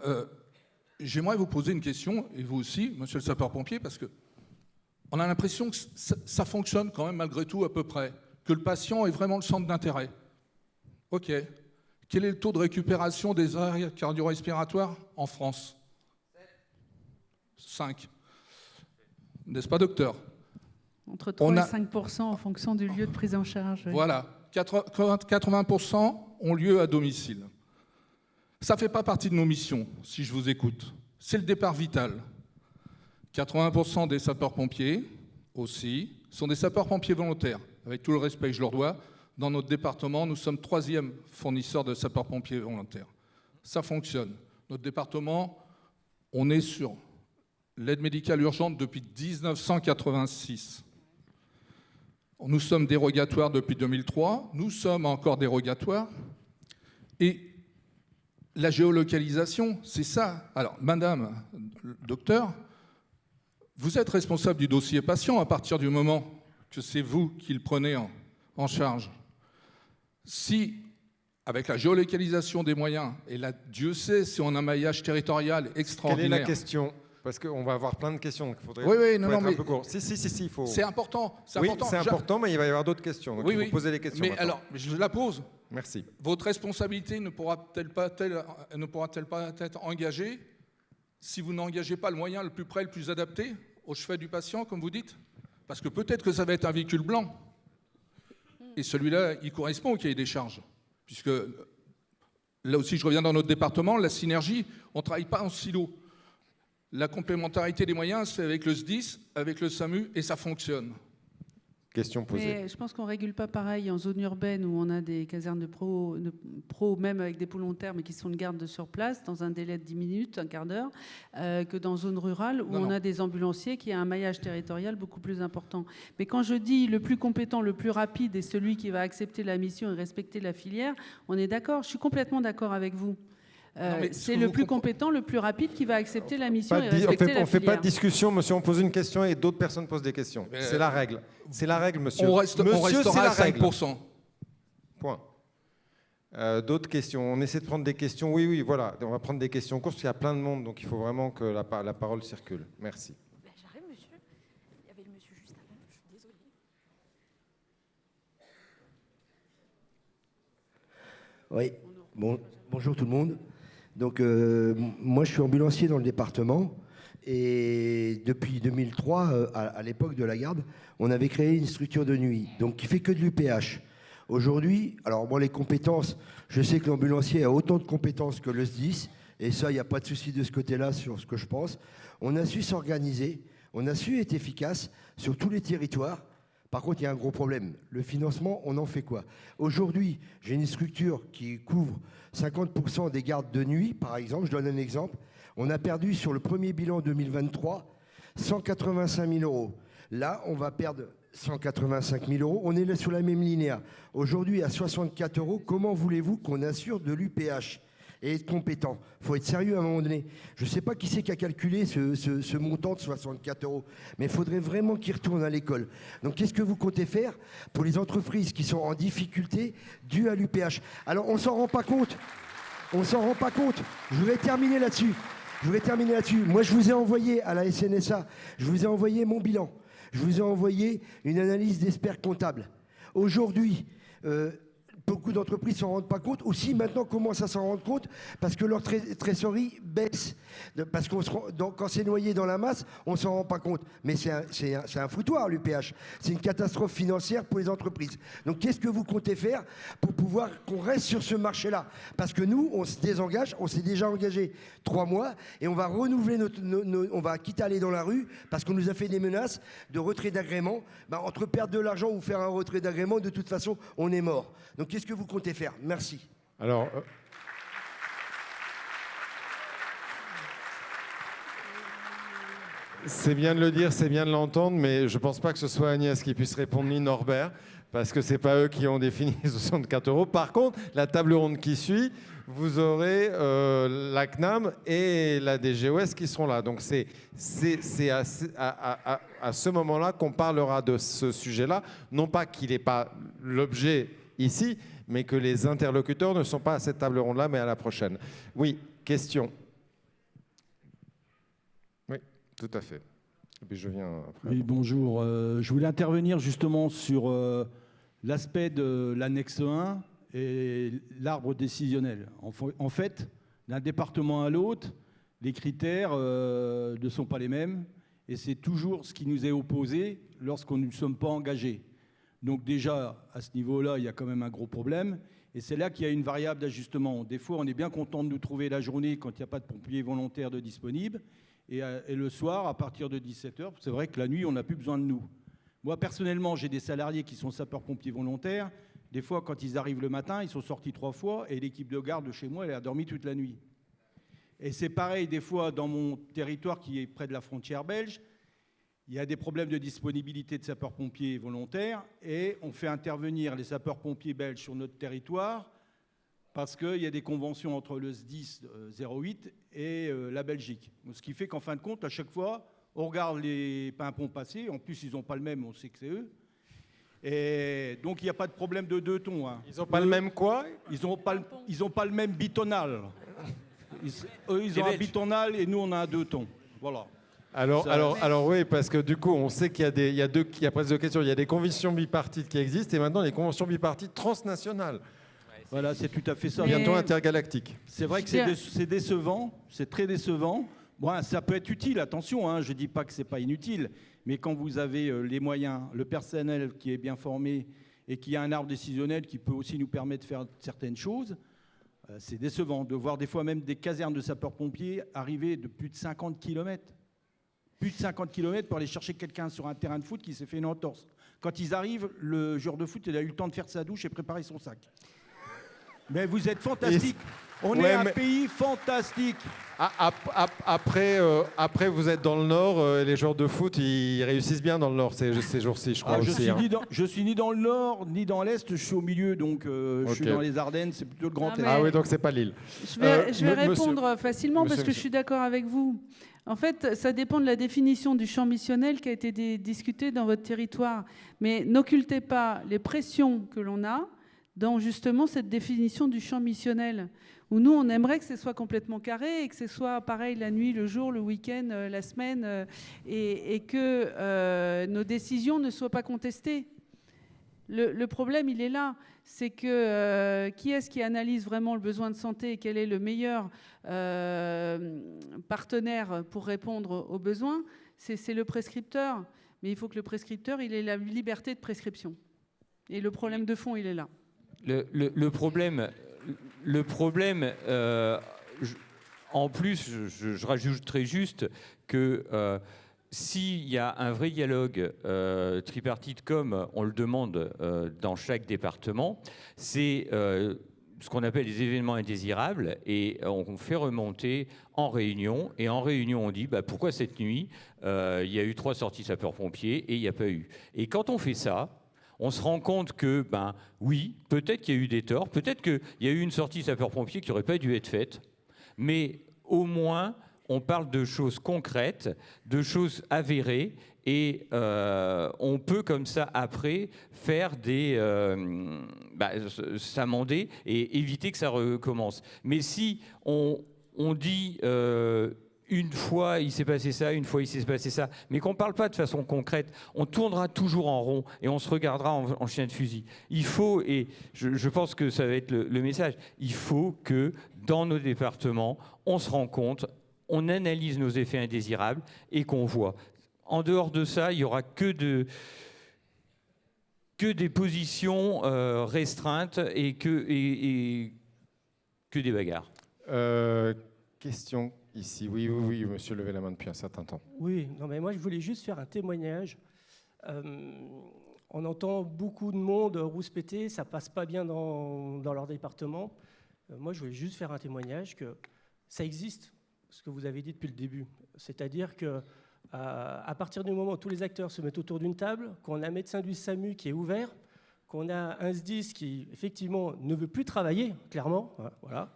j'aimerais vous poser une question, et vous aussi, monsieur le sapeur-pompier, parce qu'on a l'impression que ça fonctionne quand même malgré tout à peu près, que le patient est vraiment le centre d'intérêt. OK. Quel est le taux de récupération des arrêts cardio-respiratoires en France? 5. N'est-ce pas, docteur? Entre 3 et 5% en fonction du lieu de prise en charge. Oui. Voilà. 80% ont lieu à domicile. Ça ne fait pas partie de nos missions, si je vous écoute. C'est le départ vital. 80% des sapeurs-pompiers, aussi, sont des sapeurs-pompiers volontaires. Avec tout le respect que je leur dois, dans notre département, nous sommes 3e fournisseur de sapeurs-pompiers volontaires. Ça fonctionne. Notre département, on est sur l'aide médicale urgente depuis 1986. Nous sommes dérogatoires depuis 2003. Nous sommes encore dérogatoires. Et la géolocalisation, c'est ça. Alors, madame, docteur, vous êtes responsable du dossier patient à partir du moment que c'est vous qui le prenez en charge. Si, avec la géolocalisation des moyens, et là, Dieu sait si on a un maillage territorial extraordinaire... Quelle est la question? Parce qu'on va avoir plein de questions, donc il faudrait être mais un peu court. Si, il faut... C'est important. Oui, c'est important, mais il va y avoir d'autres questions. Donc il faut poser les questions. Mais alors, je la pose. Merci. Votre responsabilité ne pourra-t-elle pas être engagée si vous n'engagez pas le moyen le plus près, le plus adapté au chevet du patient, comme vous dites? Parce que peut-être que ça va être un véhicule blanc. Et celui-là, il correspond au cahier des charges. Puisque, là aussi, je reviens dans notre département, la synergie, on ne travaille pas en silo. La complémentarité des moyens se fait avec le SDIS, avec le SAMU, et ça fonctionne. Question posée. Mais je pense qu'on ne régule pas pareil en zone urbaine où on a des casernes de pro, même avec des poules long terme, qui sont de garde sur place dans un délai de 10 minutes, un quart d'heure, que dans zone rurale où on a des ambulanciers qui a un maillage territorial beaucoup plus important. Mais quand je dis le plus compétent, le plus rapide et celui qui va accepter la mission et respecter la filière, on est d'accord. Je suis complètement d'accord avec vous. C'est le plus compétent, le plus rapide qui va accepter la mission et respecter la filière. On ne fait pas de discussion, monsieur. On pose une question et d'autres personnes posent des questions. C'est la règle. C'est la règle, monsieur. On restera à 5%. Point. D'autres questions? On essaie de prendre des questions. Oui, voilà. On va prendre des questions courtes parce qu'il y a plein de monde, donc il faut vraiment que la parole circule. Merci. J'arrive, monsieur. Il y avait le monsieur juste avant. Je suis désolée. Oui. Bonjour tout le monde. Donc, moi, je suis ambulancier dans le département et depuis 2003, à l'époque de la garde, on avait créé une structure de nuit, donc qui fait que de l'UPH. Aujourd'hui, alors moi, les compétences, je sais que l'ambulancier a autant de compétences que le SDIS, et ça, il n'y a pas de souci de ce côté-là sur ce que je pense. On a su s'organiser, on a su être efficace sur tous les territoires. Par contre, il y a un gros problème. Le financement, on en fait quoi? Aujourd'hui, j'ai une structure qui couvre 50% des gardes de nuit, par exemple. Je donne un exemple. On a perdu sur le premier bilan 2023 185 000 euros. Là, on va perdre 185 000 euros. On est là sur la même linéaire. Aujourd'hui, à 64 euros, comment voulez-vous qu'on assure de l'UPH? et être compétent. Il faut être sérieux à un moment donné. Je ne sais pas qui c'est qui a calculé ce montant de 64 €, mais il faudrait vraiment qu'ils retournent à l'école. Donc qu'est-ce que vous comptez faire pour les entreprises qui sont en difficulté dues à l'UPH? Alors on ne s'en rend pas compte. On ne s'en rend pas compte. Je voudrais terminer là-dessus. Moi, je vous ai envoyé à la SNSA, je vous ai envoyé mon bilan. Je vous ai envoyé une analyse d'experts comptables. Aujourd'hui, beaucoup d'entreprises ne s'en rendent pas compte, aussi maintenant commencent à s'en rendre compte parce que leur trésorerie baisse. Parce que quand c'est noyé dans la masse, on ne s'en rend pas compte. Mais c'est un foutoir, l'UPH. C'est une catastrophe financière pour les entreprises. Donc qu'est-ce que vous comptez faire pour pouvoir qu'on reste sur ce marché-là? Parce que nous, on se désengage, on s'est déjà engagé 3 mois et on va renouveler on va quitter aller dans la rue parce qu'on nous a fait des menaces de retrait d'agrément. Ben, entre perdre de l'argent ou faire un retrait d'agrément, de toute façon, on est mort. Donc qu'est-ce que vous comptez faire? Merci. Alors, c'est bien de le dire, c'est bien de l'entendre, mais je ne pense pas que ce soit Agnès qui puisse répondre, ni Norbert, parce que ce n'est pas eux qui ont défini les 64 €. Par contre, la table ronde qui suit, vous aurez la CNAM et la DGOS qui seront là. Donc c'est à ce moment-là qu'on parlera de ce sujet-là. Non pas qu'il n'ait pas l'objet ici, mais que les interlocuteurs ne sont pas à cette table ronde-là, mais à la prochaine. Oui, question. Oui, tout à fait. Et puis je viens après. Oui, bonjour. Je voulais intervenir justement sur l'aspect de l'annexe 1 et l'arbre décisionnel. En fait, d'un département à l'autre, les critères ne sont pas les mêmes et c'est toujours ce qui nous est opposé lorsqu'on ne sommes pas engagés. Donc déjà, à ce niveau-là, il y a quand même un gros problème. Et c'est là qu'il y a une variable d'ajustement. Des fois, on est bien content de nous trouver la journée quand il n'y a pas de pompiers volontaires de disponibles. Et le soir, à partir de 17 h, c'est vrai que la nuit, on n'a plus besoin de nous. Moi, personnellement, j'ai des salariés qui sont sapeurs-pompiers volontaires. Des fois, quand ils arrivent le matin, ils sont sortis 3 fois et l'équipe de garde de chez moi, elle a dormi toute la nuit. Et c'est pareil, des fois, dans mon territoire qui est près de la frontière belge, il y a des problèmes de disponibilité de sapeurs-pompiers volontaires et on fait intervenir les sapeurs-pompiers belges sur notre territoire parce qu'il y a des conventions entre le SDIS 08 et la Belgique. Ce qui fait qu'en fin de compte, à chaque fois, on regarde les pimpons passer. En plus, ils n'ont pas le même, on sait que c'est eux. Et donc, il n'y a pas de problème de 2 tons. Hein. Ils n'ont pas le même quoi? Ils n'ont pas le même bitonal. Eux, ils ont un bitonal et nous, on a un 2 tons. Voilà. Alors oui, parce que du coup, on sait qu'il y a presque 2 questions. Il y a des conventions bipartites qui existent et maintenant des conventions bipartites transnationales. Voilà, c'est tout à fait ça. Bientôt intergalactique. C'est vrai que c'est décevant, c'est très décevant. Bon, ça peut être utile, attention, hein, je ne dis pas que ce n'est pas inutile, mais quand vous avez les moyens, le personnel qui est bien formé et qui a un arbre décisionnel qui peut aussi nous permettre de faire certaines choses, c'est décevant de voir des fois même des casernes de sapeurs-pompiers arriver de plus de 50 km. Plus de 50 km pour aller chercher quelqu'un sur un terrain de foot qui s'est fait une entorse. Quand ils arrivent, le joueur de foot, il a eu le temps de faire sa douche et préparer son sac. Mais vous êtes fantastique. On est un pays fantastique. Après, vous êtes dans le Nord, les joueurs de foot, ils réussissent bien dans le Nord ces jours-ci, je crois aussi. Je suis ni dans le Nord, ni dans l'Est, je suis au milieu, donc je suis dans les Ardennes, c'est plutôt le Grand Est. Ah oui, donc c'est pas l'île. Je vais répondre facilement parce que je suis d'accord avec vous. En fait, ça dépend de la définition du champ missionnel qui a été discutée dans votre territoire. Mais n'occultez pas les pressions que l'on a dans justement cette définition du champ missionnel, où nous, on aimerait que ce soit complètement carré et que ce soit pareil la nuit, le jour, le week-end, la semaine, et que nos décisions ne soient pas contestées. Le problème, il est là. C'est que qui est-ce qui analyse vraiment le besoin de santé et quel est le meilleur partenaire pour répondre aux besoins? C'est le prescripteur. Mais il faut que le prescripteur, il ait la liberté de prescription. Et le problème de fond, il est là. Le problème, en plus, je rajouterais juste que s'il y a un vrai dialogue tripartite comme on le demande dans chaque département, c'est ce qu'on appelle les événements indésirables et on fait remonter en réunion. Et en réunion, on dit pourquoi cette nuit, il y a eu 3 sorties sapeurs-pompiers et il n'y a pas eu. Et quand on fait ça, on se rend compte que, oui, peut-être qu'il y a eu des torts, peut-être qu'il y a eu une sortie sapeur-pompier qui n'aurait pas dû être faite, mais au moins, on parle de choses concrètes, de choses avérées, et on peut comme ça, après, faire s'amender et éviter que ça recommence. Mais si on dit... une fois, il s'est passé ça, une fois, il s'est passé ça, mais qu'on ne parle pas de façon concrète, on tournera toujours en rond et on se regardera en chien de fusil. Il faut, et je pense que ça va être le message, il faut que dans nos départements, on se rend compte, on analyse nos effets indésirables et qu'on voit. En dehors de ça, il n'y aura que des positions restreintes et que des bagarres. Question ici. Oui, monsieur, levez la main depuis un certain temps. Oui, non, mais moi, je voulais juste faire un témoignage. On entend beaucoup de monde rouspéter, ça passe pas bien dans leur département. Moi, je voulais juste faire un témoignage que ça existe, ce que vous avez dit depuis le début. C'est-à-dire que à partir du moment où tous les acteurs se mettent autour d'une table, qu'on a un médecin du SAMU qui est ouvert, qu'on a un SDIS qui, effectivement, ne veut plus travailler, clairement, voilà.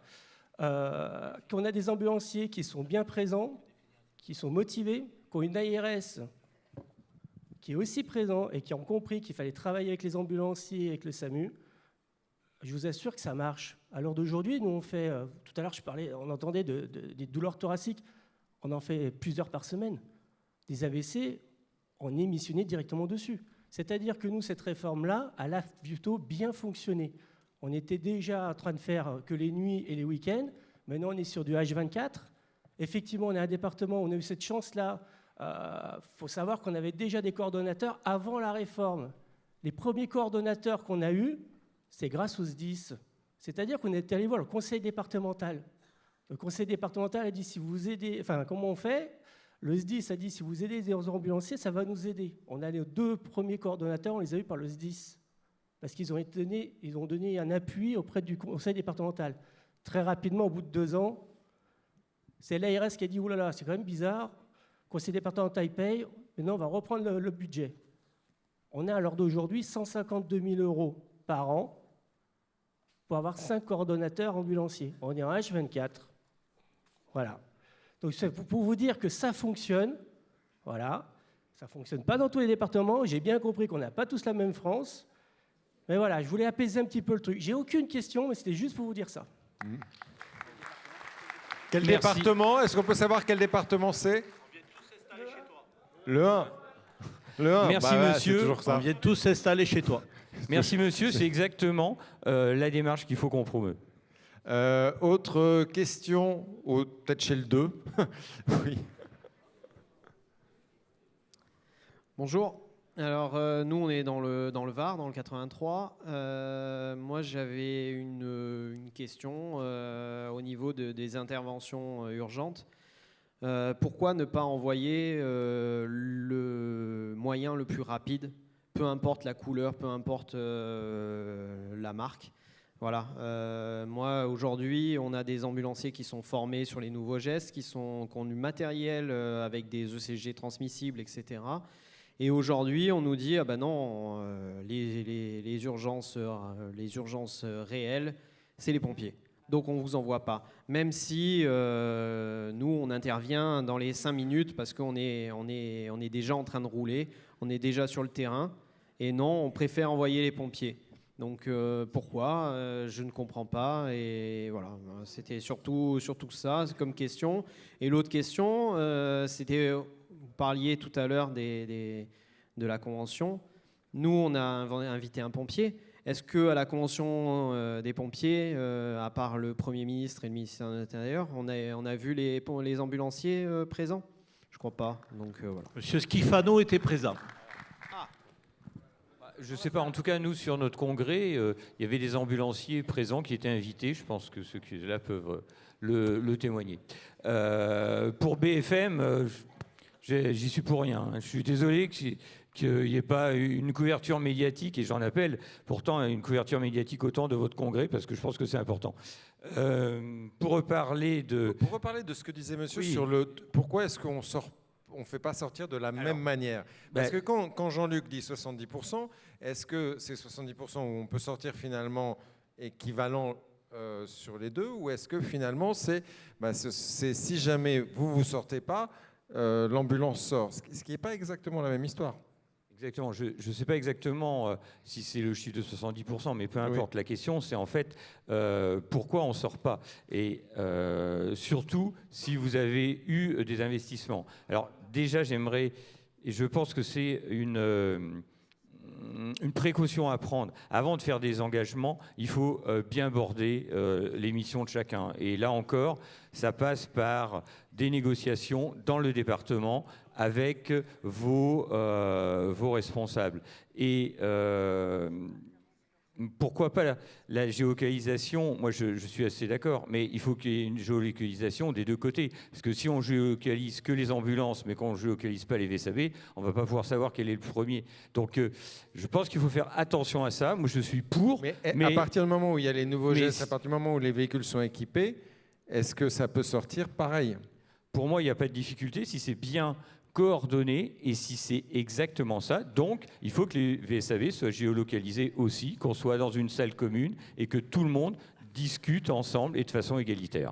Qu'on a des ambulanciers qui sont bien présents, qui sont motivés, qu'on a une ARS qui est aussi présent et qui ont compris qu'il fallait travailler avec les ambulanciers et avec le SAMU, je vous assure que ça marche. À l'heure d'aujourd'hui, nous on fait, tout à l'heure on entendait des douleurs thoraciques, on en fait plusieurs par semaine. Des AVC, on est missionné directement dessus. C'est-à-dire que nous, cette réforme-là, elle a plutôt bien fonctionné. On était déjà en train de faire que les nuits et les week-ends. Maintenant, on est sur du H24. Effectivement, on a un département où on a eu cette chance-là. Faut savoir qu'on avait déjà des coordonnateurs avant la réforme. Les premiers coordonnateurs qu'on a eus, c'est grâce aux SDIS. C'est-à-dire qu'on est allé voir le conseil départemental. Le conseil départemental a dit, si vous aidez... Enfin, comment on fait ? Le SDIS a dit, si vous aidez les ambulanciers, ça va nous aider. On a les 2 premiers coordonnateurs, on les a eus par le SDIS. Parce qu'ils ont donné un appui auprès du conseil départemental. Très rapidement, au bout de 2 ans, c'est l'ARS qui a dit « Oulala, c'est quand même bizarre, le conseil départemental paye, maintenant on va reprendre le budget ». On a à l'heure d'aujourd'hui 152 000 € par an pour avoir 5 coordonnateurs ambulanciers. On est en H24. Voilà. Donc c'est pour vous dire que ça fonctionne. Voilà. Ça ne fonctionne pas dans tous les départements. J'ai bien compris qu'on n'a pas tous la même France. Mais voilà, je voulais apaiser un petit peu le truc. J'ai aucune question, mais c'était juste pour vous dire ça. Quel département ? Est-ce qu'on peut savoir quel département c'est ? On vient tous s'installer chez toi. Le 1. Le 1. Merci monsieur. On vient tous s'installer chez toi. Merci monsieur, c'est exactement la démarche qu'il faut qu'on promeut. Autre question, peut-être chez le 2. Oui. Bonjour. Alors, nous, on est dans le Var, dans le 83. Moi, j'avais une question au niveau des interventions urgentes. Pourquoi ne pas envoyer le moyen le plus rapide, peu importe la couleur, peu importe la marque. Voilà. Moi, aujourd'hui, on a des ambulanciers qui sont formés sur les nouveaux gestes, qui ont du matériel avec des ECG transmissibles, etc. Et aujourd'hui, on nous dit ah ben non, les urgences réelles, c'est les pompiers. Donc on ne vous envoie pas. Même si nous, on intervient dans les 5 minutes parce qu'on est déjà en train de rouler, on est déjà sur le terrain. Et non, on préfère envoyer les pompiers. Donc pourquoi je ne comprends pas. Et voilà, c'était surtout ça comme question. Et l'autre question, c'était... Vous parliez tout à l'heure de la convention. Nous, on a invité un pompier. Est-ce qu'à la convention des pompiers, à part le Premier ministre et le ministère de l'Intérieur, on a vu les ambulanciers présents ? Je ne crois pas. Donc, voilà. Monsieur Schifano était présent. Je ne sais pas, en tout cas, nous, sur notre congrès, il y avait des ambulanciers présents qui étaient invités. Je pense que ceux qui sont là peuvent le témoigner. Pour BFM... J'y suis pour rien. Je suis désolé qu'il n'y ait pas une couverture médiatique, et j'en appelle pourtant à une couverture médiatique autant de votre congrès, parce que je pense que c'est important. Pour reparler de ce que disait monsieur, oui. Sur pourquoi est-ce qu'on sort... ne fait pas sortir de la même manière. Parce que quand Jean-Luc dit 70%, est-ce que c'est 70% où on peut sortir finalement équivalent sur les deux, ou est-ce que finalement c'est si jamais vous ne sortez pas, l'ambulance sort, ce qui n'est pas exactement la même histoire. Exactement. Je ne sais pas exactement si c'est le chiffre de 70%, mais peu importe. Oui. La question, c'est en fait pourquoi on ne sort pas. Et surtout, si vous avez eu des investissements. Alors déjà, j'aimerais, et je pense que c'est une précaution à prendre. Avant de faire des engagements, il faut bien border les missions de chacun. Et là encore, ça passe par des négociations dans le département avec vos responsables. Et pourquoi pas la géolocalisation? Moi, je suis assez d'accord, mais il faut qu'il y ait une géolocalisation des deux côtés. Parce que si on géolocalise que les ambulances, mais qu'on ne géolocalise pas les VSAB, on ne va pas pouvoir savoir quel est le premier. Donc, je pense qu'il faut faire attention à ça. Moi, je suis pour. Mais à partir du moment où il y a les nouveaux gestes, à partir du moment où les véhicules sont équipés, est-ce que ça peut sortir pareil? Pour moi, il n'y a pas de difficulté si c'est bien coordonné et si c'est exactement ça. Donc, il faut que les VSAV soient géolocalisés aussi, qu'on soit dans une salle commune et que tout le monde discute ensemble et de façon égalitaire.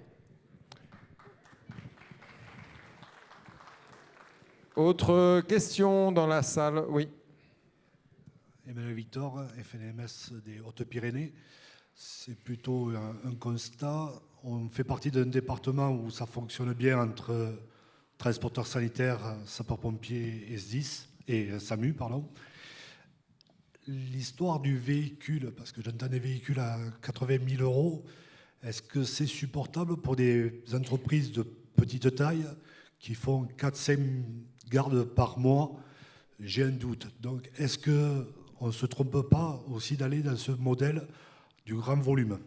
Autre question dans la salle? Oui. Emmanuel Victor, FNMS des Hautes-Pyrénées. C'est plutôt un constat. On fait partie d'un département où ça fonctionne bien entre transporteurs sanitaires, sapeurs-pompiers et SDIS, et SAMU, pardon. L'histoire du véhicule, parce que j'entends des véhicules à 80 000 €, est-ce que c'est supportable pour des entreprises de petite taille qui font 4-5 gardes par mois? J'ai un doute. Donc, est-ce qu'on ne se trompe pas aussi d'aller dans ce modèle du grand volume?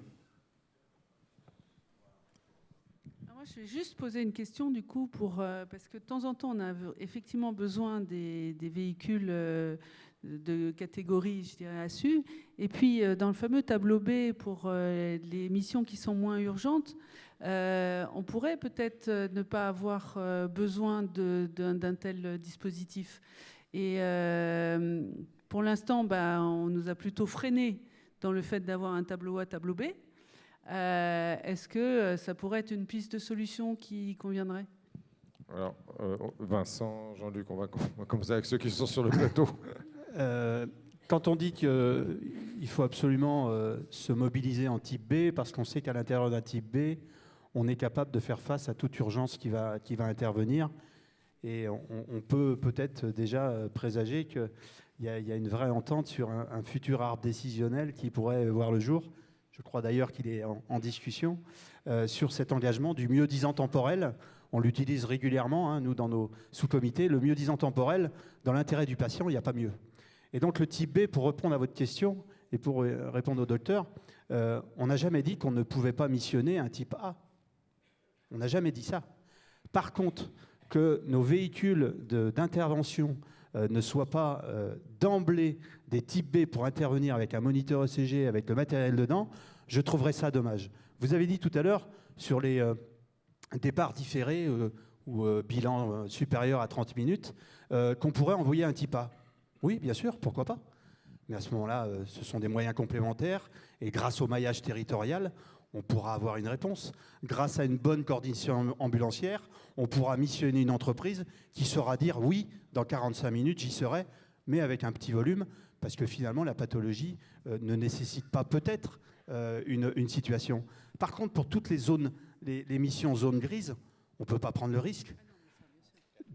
Je vais juste poser une question du coup parce que de temps en temps on a effectivement besoin des véhicules de catégorie, je dirais, ASU, et puis dans le fameux tableau B pour les missions qui sont moins urgentes, on pourrait peut-être ne pas avoir besoin d'un tel dispositif. Et pour l'instant, on nous a plutôt freiné dans le fait d'avoir un tableau A, tableau B. Est-ce que ça pourrait être une piste de solution qui conviendrait? Alors, Vincent, Jean-Luc, on va commencer avec ceux qui sont sur le plateau. Quand on dit qu'il faut absolument se mobiliser en type B, parce qu'on sait qu'à l'intérieur d'un type B, on est capable de faire face à toute urgence qui va intervenir. Et on peut peut-être déjà présager qu'il y a une vraie entente sur un futur arbre décisionnel qui pourrait voir le jour. Je crois d'ailleurs qu'il est en discussion sur cet engagement du mieux-disant temporel. On l'utilise régulièrement, nous, dans nos sous-comités. Le mieux-disant temporel, dans l'intérêt du patient, il n'y a pas mieux. Et donc le type B, pour répondre à votre question et pour répondre au docteur, on n'a jamais dit qu'on ne pouvait pas missionner un type A. On n'a jamais dit ça. Par contre, que nos véhicules d'intervention ne soient pas d'emblée des types B pour intervenir avec un moniteur ECG, avec le matériel dedans, je trouverais ça dommage. Vous avez dit tout à l'heure sur les départs différés ou bilan supérieur à 30 minutes qu'on pourrait envoyer un type A. Oui, bien sûr, pourquoi pas. Mais à ce moment-là, ce sont des moyens complémentaires et grâce au maillage territorial, on pourra avoir une réponse. Grâce à une bonne coordination ambulancière, on pourra missionner une entreprise qui saura dire oui, dans 45 minutes, j'y serai, mais avec un petit volume, parce que finalement, la pathologie ne nécessite pas peut-être une situation. Par contre, pour toutes les zones, les missions zones grises, on ne peut pas prendre le risque.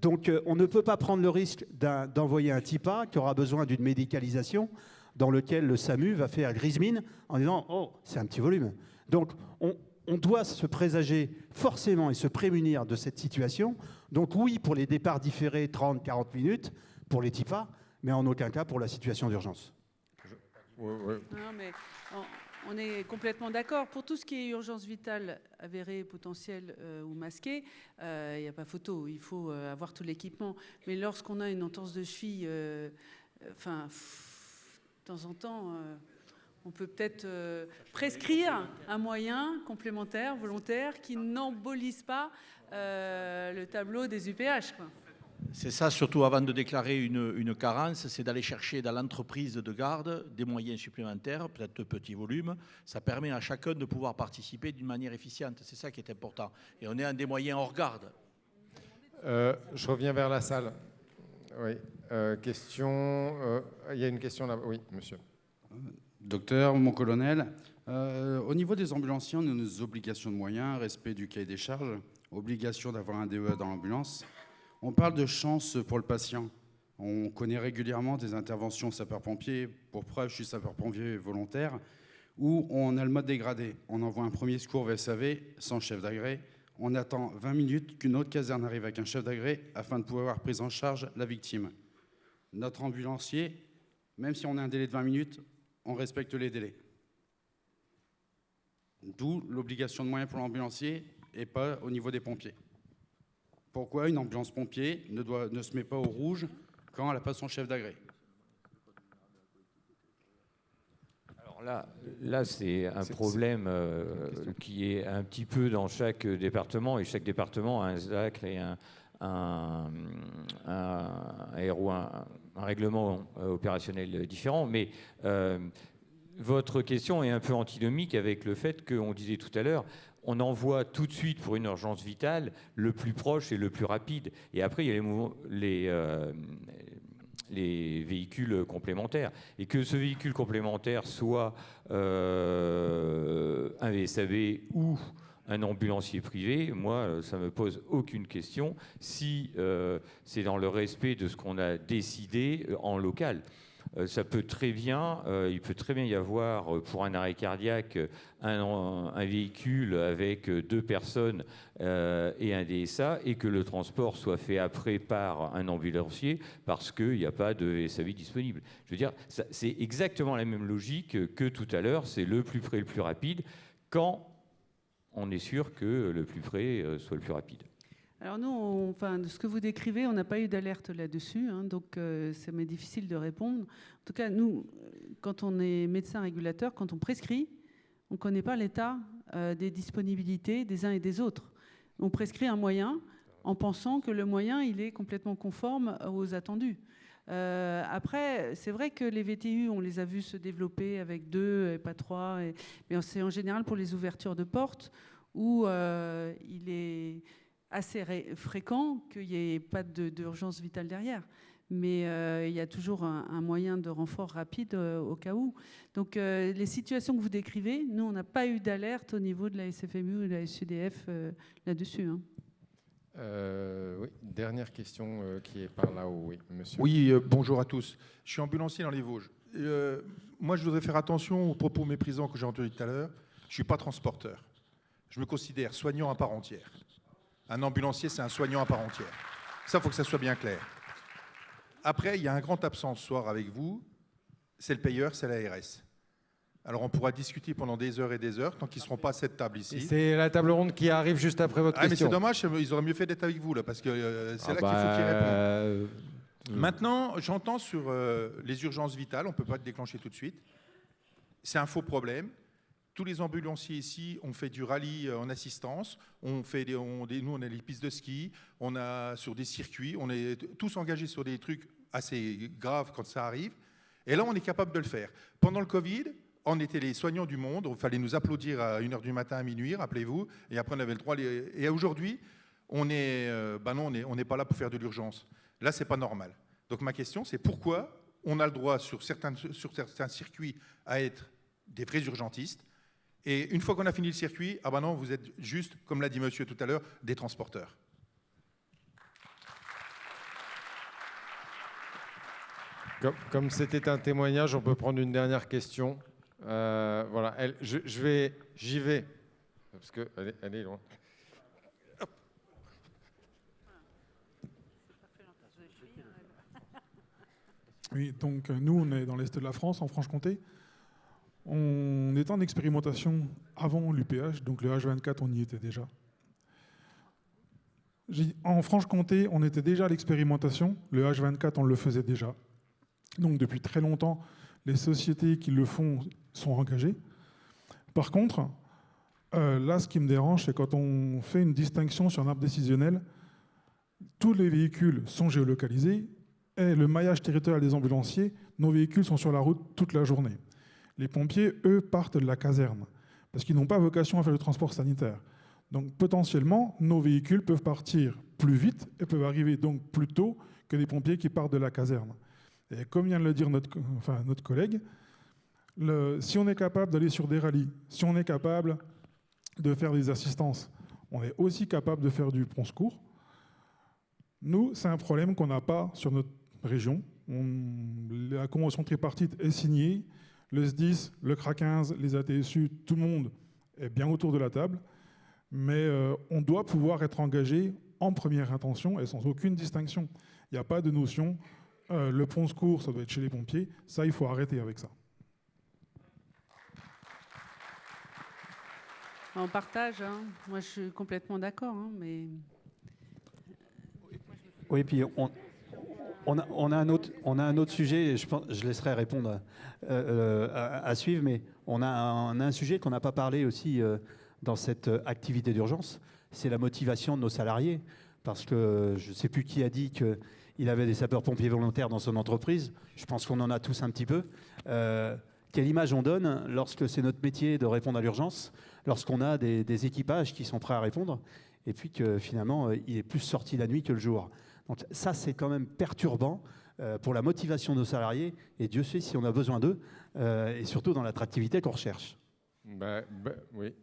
Donc, on ne peut pas prendre le risque d'envoyer un type A qui aura besoin d'une médicalisation dans lequel le SAMU va faire grise mine en disant « Oh, c'est un petit volume ». Donc, on doit se présager forcément et se prémunir de cette situation. Donc oui, pour les départs différés, 30, 40 minutes, pour les types A, mais en aucun cas pour la situation d'urgence. Non, mais on est complètement d'accord. Pour tout ce qui est urgence vitale avérée, potentielle ou masquée, il n'y a pas photo. Il faut avoir tout l'équipement. Mais lorsqu'on a une entorse de cheville, de temps en temps... on peut peut-être prescrire un moyen complémentaire, volontaire, qui n'embolise pas le tableau des UPH, quoi. C'est ça, surtout avant de déclarer une carence, c'est d'aller chercher dans l'entreprise de garde des moyens supplémentaires, peut-être de petits volumes. Ça permet à chacun de pouvoir participer d'une manière efficiente. C'est ça qui est important. Et on est un des moyens hors garde. Je reviens vers la salle. Oui. Question. Il y a une question là. Oui, monsieur. Docteur, mon colonel, au niveau des ambulanciers, on a nos obligations de moyens, respect du cahier des charges, obligation d'avoir un DEA dans l'ambulance. On parle de chance pour le patient. On connaît régulièrement des interventions sapeurs-pompiers, pour preuve, je suis sapeur-pompier volontaire, où on a le mode dégradé. On envoie un premier secours VSAV sans chef d'agré. On attend 20 minutes qu'une autre caserne arrive avec un chef d'agré afin de pouvoir prendre en charge la victime. Notre ambulancier, même si on a un délai de 20 minutes, on respecte les délais. D'où l'obligation de moyens pour l'ambulancier et pas au niveau des pompiers. Pourquoi une ambulance pompier ne se met pas au rouge quand elle n'a pas son chef d'agré? Alors là c'est un problème qui est un petit peu dans chaque département, et chaque département a un ZAC et un règlement opérationnel différent. Mais votre question est un peu antinomique avec le fait qu'on disait tout à l'heure, on envoie tout de suite pour une urgence vitale le plus proche et le plus rapide. Et après, il y a les véhicules complémentaires. Et que ce véhicule complémentaire soit un VSAV ou un ambulancier privé, moi, ça ne me pose aucune question si c'est dans le respect de ce qu'on a décidé en local. Ça peut très bien, il peut très bien y avoir pour un arrêt cardiaque un véhicule avec 2 personnes et un DSA, et que le transport soit fait après par un ambulancier parce qu'il n'y a pas de SAV disponible. Je veux dire, c'est exactement la même logique que tout à l'heure, c'est le plus près, le plus rapide, quand on est sûr que le plus près soit le plus rapide. Alors nous, de ce que vous décrivez, on n'a pas eu d'alerte là-dessus, hein, donc ça m'est difficile de répondre. En tout cas, nous, quand on est médecin régulateur, quand on prescrit, on ne connaît pas l'état des disponibilités des uns et des autres. On prescrit un moyen en pensant que le moyen, il est complètement conforme aux attendus. Après, c'est vrai que les VTU, on les a vus se développer avec 2 et pas 3, mais c'est en général pour les ouvertures de portes où il est assez fréquent qu'il n'y ait pas d'urgence vitale derrière. Mais il y a toujours un moyen de renfort rapide au cas où. Donc les situations que vous décrivez, nous, on n'a pas eu d'alerte au niveau de la SFMU ou de la SUDF là-dessus. Hein. Oui, dernière question qui est par là-haut, oui, monsieur. Oui, bonjour à tous. Je suis ambulancier dans les Vosges. Moi, je voudrais faire attention aux propos méprisants que j'ai entendus tout à l'heure. Je ne suis pas transporteur. Je me considère soignant à part entière. Un ambulancier, c'est un soignant à part entière. Ça, il faut que ça soit bien clair. Après, il y a un grand absent ce soir avec vous. C'est le payeur, c'est l'ARS. Alors, on pourra discuter pendant des heures et des heures, tant qu'ils ne seront pas à cette table ici. C'est la table ronde qui arrive juste après votre question. Mais c'est dommage, ils auraient mieux fait d'être avec vous, là, parce que c'est là qu'il faut qu'ils répondent. Maintenant, j'entends sur les urgences vitales, on ne peut pas te déclencher tout de suite. C'est un faux problème. Tous les ambulanciers ici, on fait du rallye en assistance, nous on a les pistes de ski, on a sur des circuits, on est tous engagés sur des trucs assez graves quand ça arrive. Et là, on est capable de le faire. Pendant le Covid, on était les soignants du monde, il fallait nous applaudir à 1h du matin à minuit, rappelez-vous, et après on avait le droit. Et aujourd'hui, on n'est pas là pour faire de l'urgence. Là, c'est pas normal. Donc ma question, c'est pourquoi on a le droit sur certains circuits à être des vrais urgentistes. Et une fois qu'on a fini le circuit, ah ben non, vous êtes juste, comme l'a dit monsieur tout à l'heure, des transporteurs. Comme c'était un témoignage, on peut prendre une dernière question. Voilà, j'y vais, parce qu'elle est loin. Hop. Oui, donc nous, on est dans l'Est de la France, en Franche-Comté. On est en expérimentation avant l'UPH, donc le H24, on y était déjà. En Franche-Comté, on était déjà à l'expérimentation, le H24, on le faisait déjà. Donc depuis très longtemps, les sociétés qui le font sont engagées. Par contre, là, ce qui me dérange, c'est quand on fait une distinction sur un arbre décisionnel, tous les véhicules sont géolocalisés et le maillage territorial des ambulanciers, nos véhicules sont sur la route toute la journée. Les pompiers, eux, partent de la caserne parce qu'ils n'ont pas vocation à faire le transport sanitaire. Donc potentiellement, nos véhicules peuvent partir plus vite et peuvent arriver donc plus tôt que les pompiers qui partent de la caserne. Et comme vient de le dire notre collègue, si on est capable d'aller sur des rallyes, si on est capable de faire des assistances, on est aussi capable de faire du prompt secours. Nous, c'est un problème qu'on n'a pas sur notre région. La convention tripartite est signée, le SDIS, le CRA 15, les ATSU, tout le monde est bien autour de la table, mais on doit pouvoir être engagé en première intention et sans aucune distinction. Il n'y a pas de notion, le prompt secours, ça doit être chez les pompiers, ça, il faut arrêter avec ça. On partage, hein. Moi je suis complètement d'accord, hein, mais... Oui, puis on a un autre sujet, et je laisserai répondre à suivre, mais on a un sujet qu'on n'a pas parlé aussi dans cette activité d'urgence, c'est la motivation de nos salariés, parce que je ne sais plus qui a dit qu'il avait des sapeurs-pompiers volontaires dans son entreprise, je pense qu'on en a tous un petit peu. Quelle image on donne lorsque c'est notre métier de répondre à l'urgence, lorsqu'on a des équipages qui sont prêts à répondre, et puis que finalement, il est plus sorti la nuit que le jour. Donc ça, c'est quand même perturbant pour la motivation de nos salariés, et Dieu sait si on a besoin d'eux, et surtout dans l'attractivité qu'on recherche. Oui.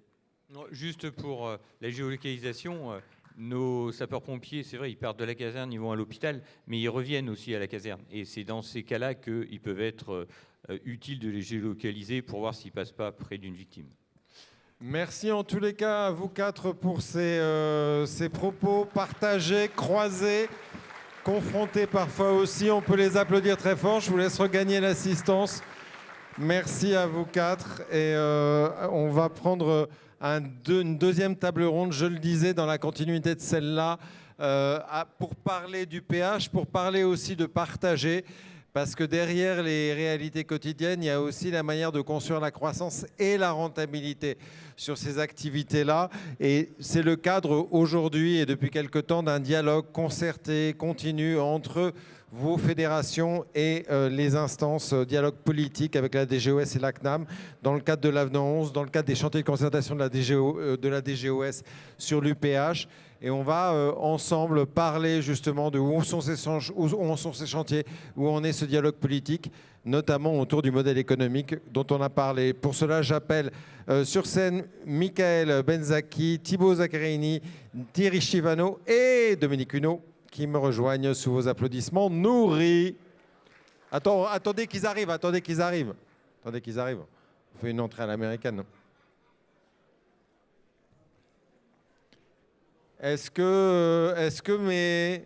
Non, juste pour la géolocalisation, nos sapeurs-pompiers, c'est vrai, ils partent de la caserne, ils vont à l'hôpital, mais ils reviennent aussi à la caserne. Et c'est dans ces cas-là qu'ils peuvent être utiles de les géolocaliser pour voir s'ils ne passent pas près d'une victime. Merci en tous les cas à vous quatre pour ces propos partagés, croisés, confrontés parfois aussi. On peut les applaudir très fort. Je vous laisse regagner l'assistance. Merci à vous quatre. Et on va prendre une deuxième table ronde, je le disais, dans la continuité de celle-là, pour parler du péage, pour parler aussi de partager. Parce que derrière les réalités quotidiennes, il y a aussi la manière de construire la croissance et la rentabilité sur ces activités-là. Et c'est le cadre aujourd'hui et depuis quelque temps d'un dialogue concerté, continu entre vos fédérations et les instances dialogue politique avec la DGOS et la CNAM dans le cadre de l'Avenant 11, dans le cadre des chantiers de concertation de la DGOS sur l'UPH. Et on va ensemble parler justement de où sont ces chantiers, où en est ce dialogue politique, notamment autour du modèle économique dont on a parlé. Pour cela, j'appelle sur scène Michael Benzaki, Thibaut Zaccarini, Thierry Chivano et Dominique Huneau qui me rejoignent sous vos applaudissements nourris. Attendez qu'ils arrivent. On fait une entrée à l'américaine. Est-ce que mes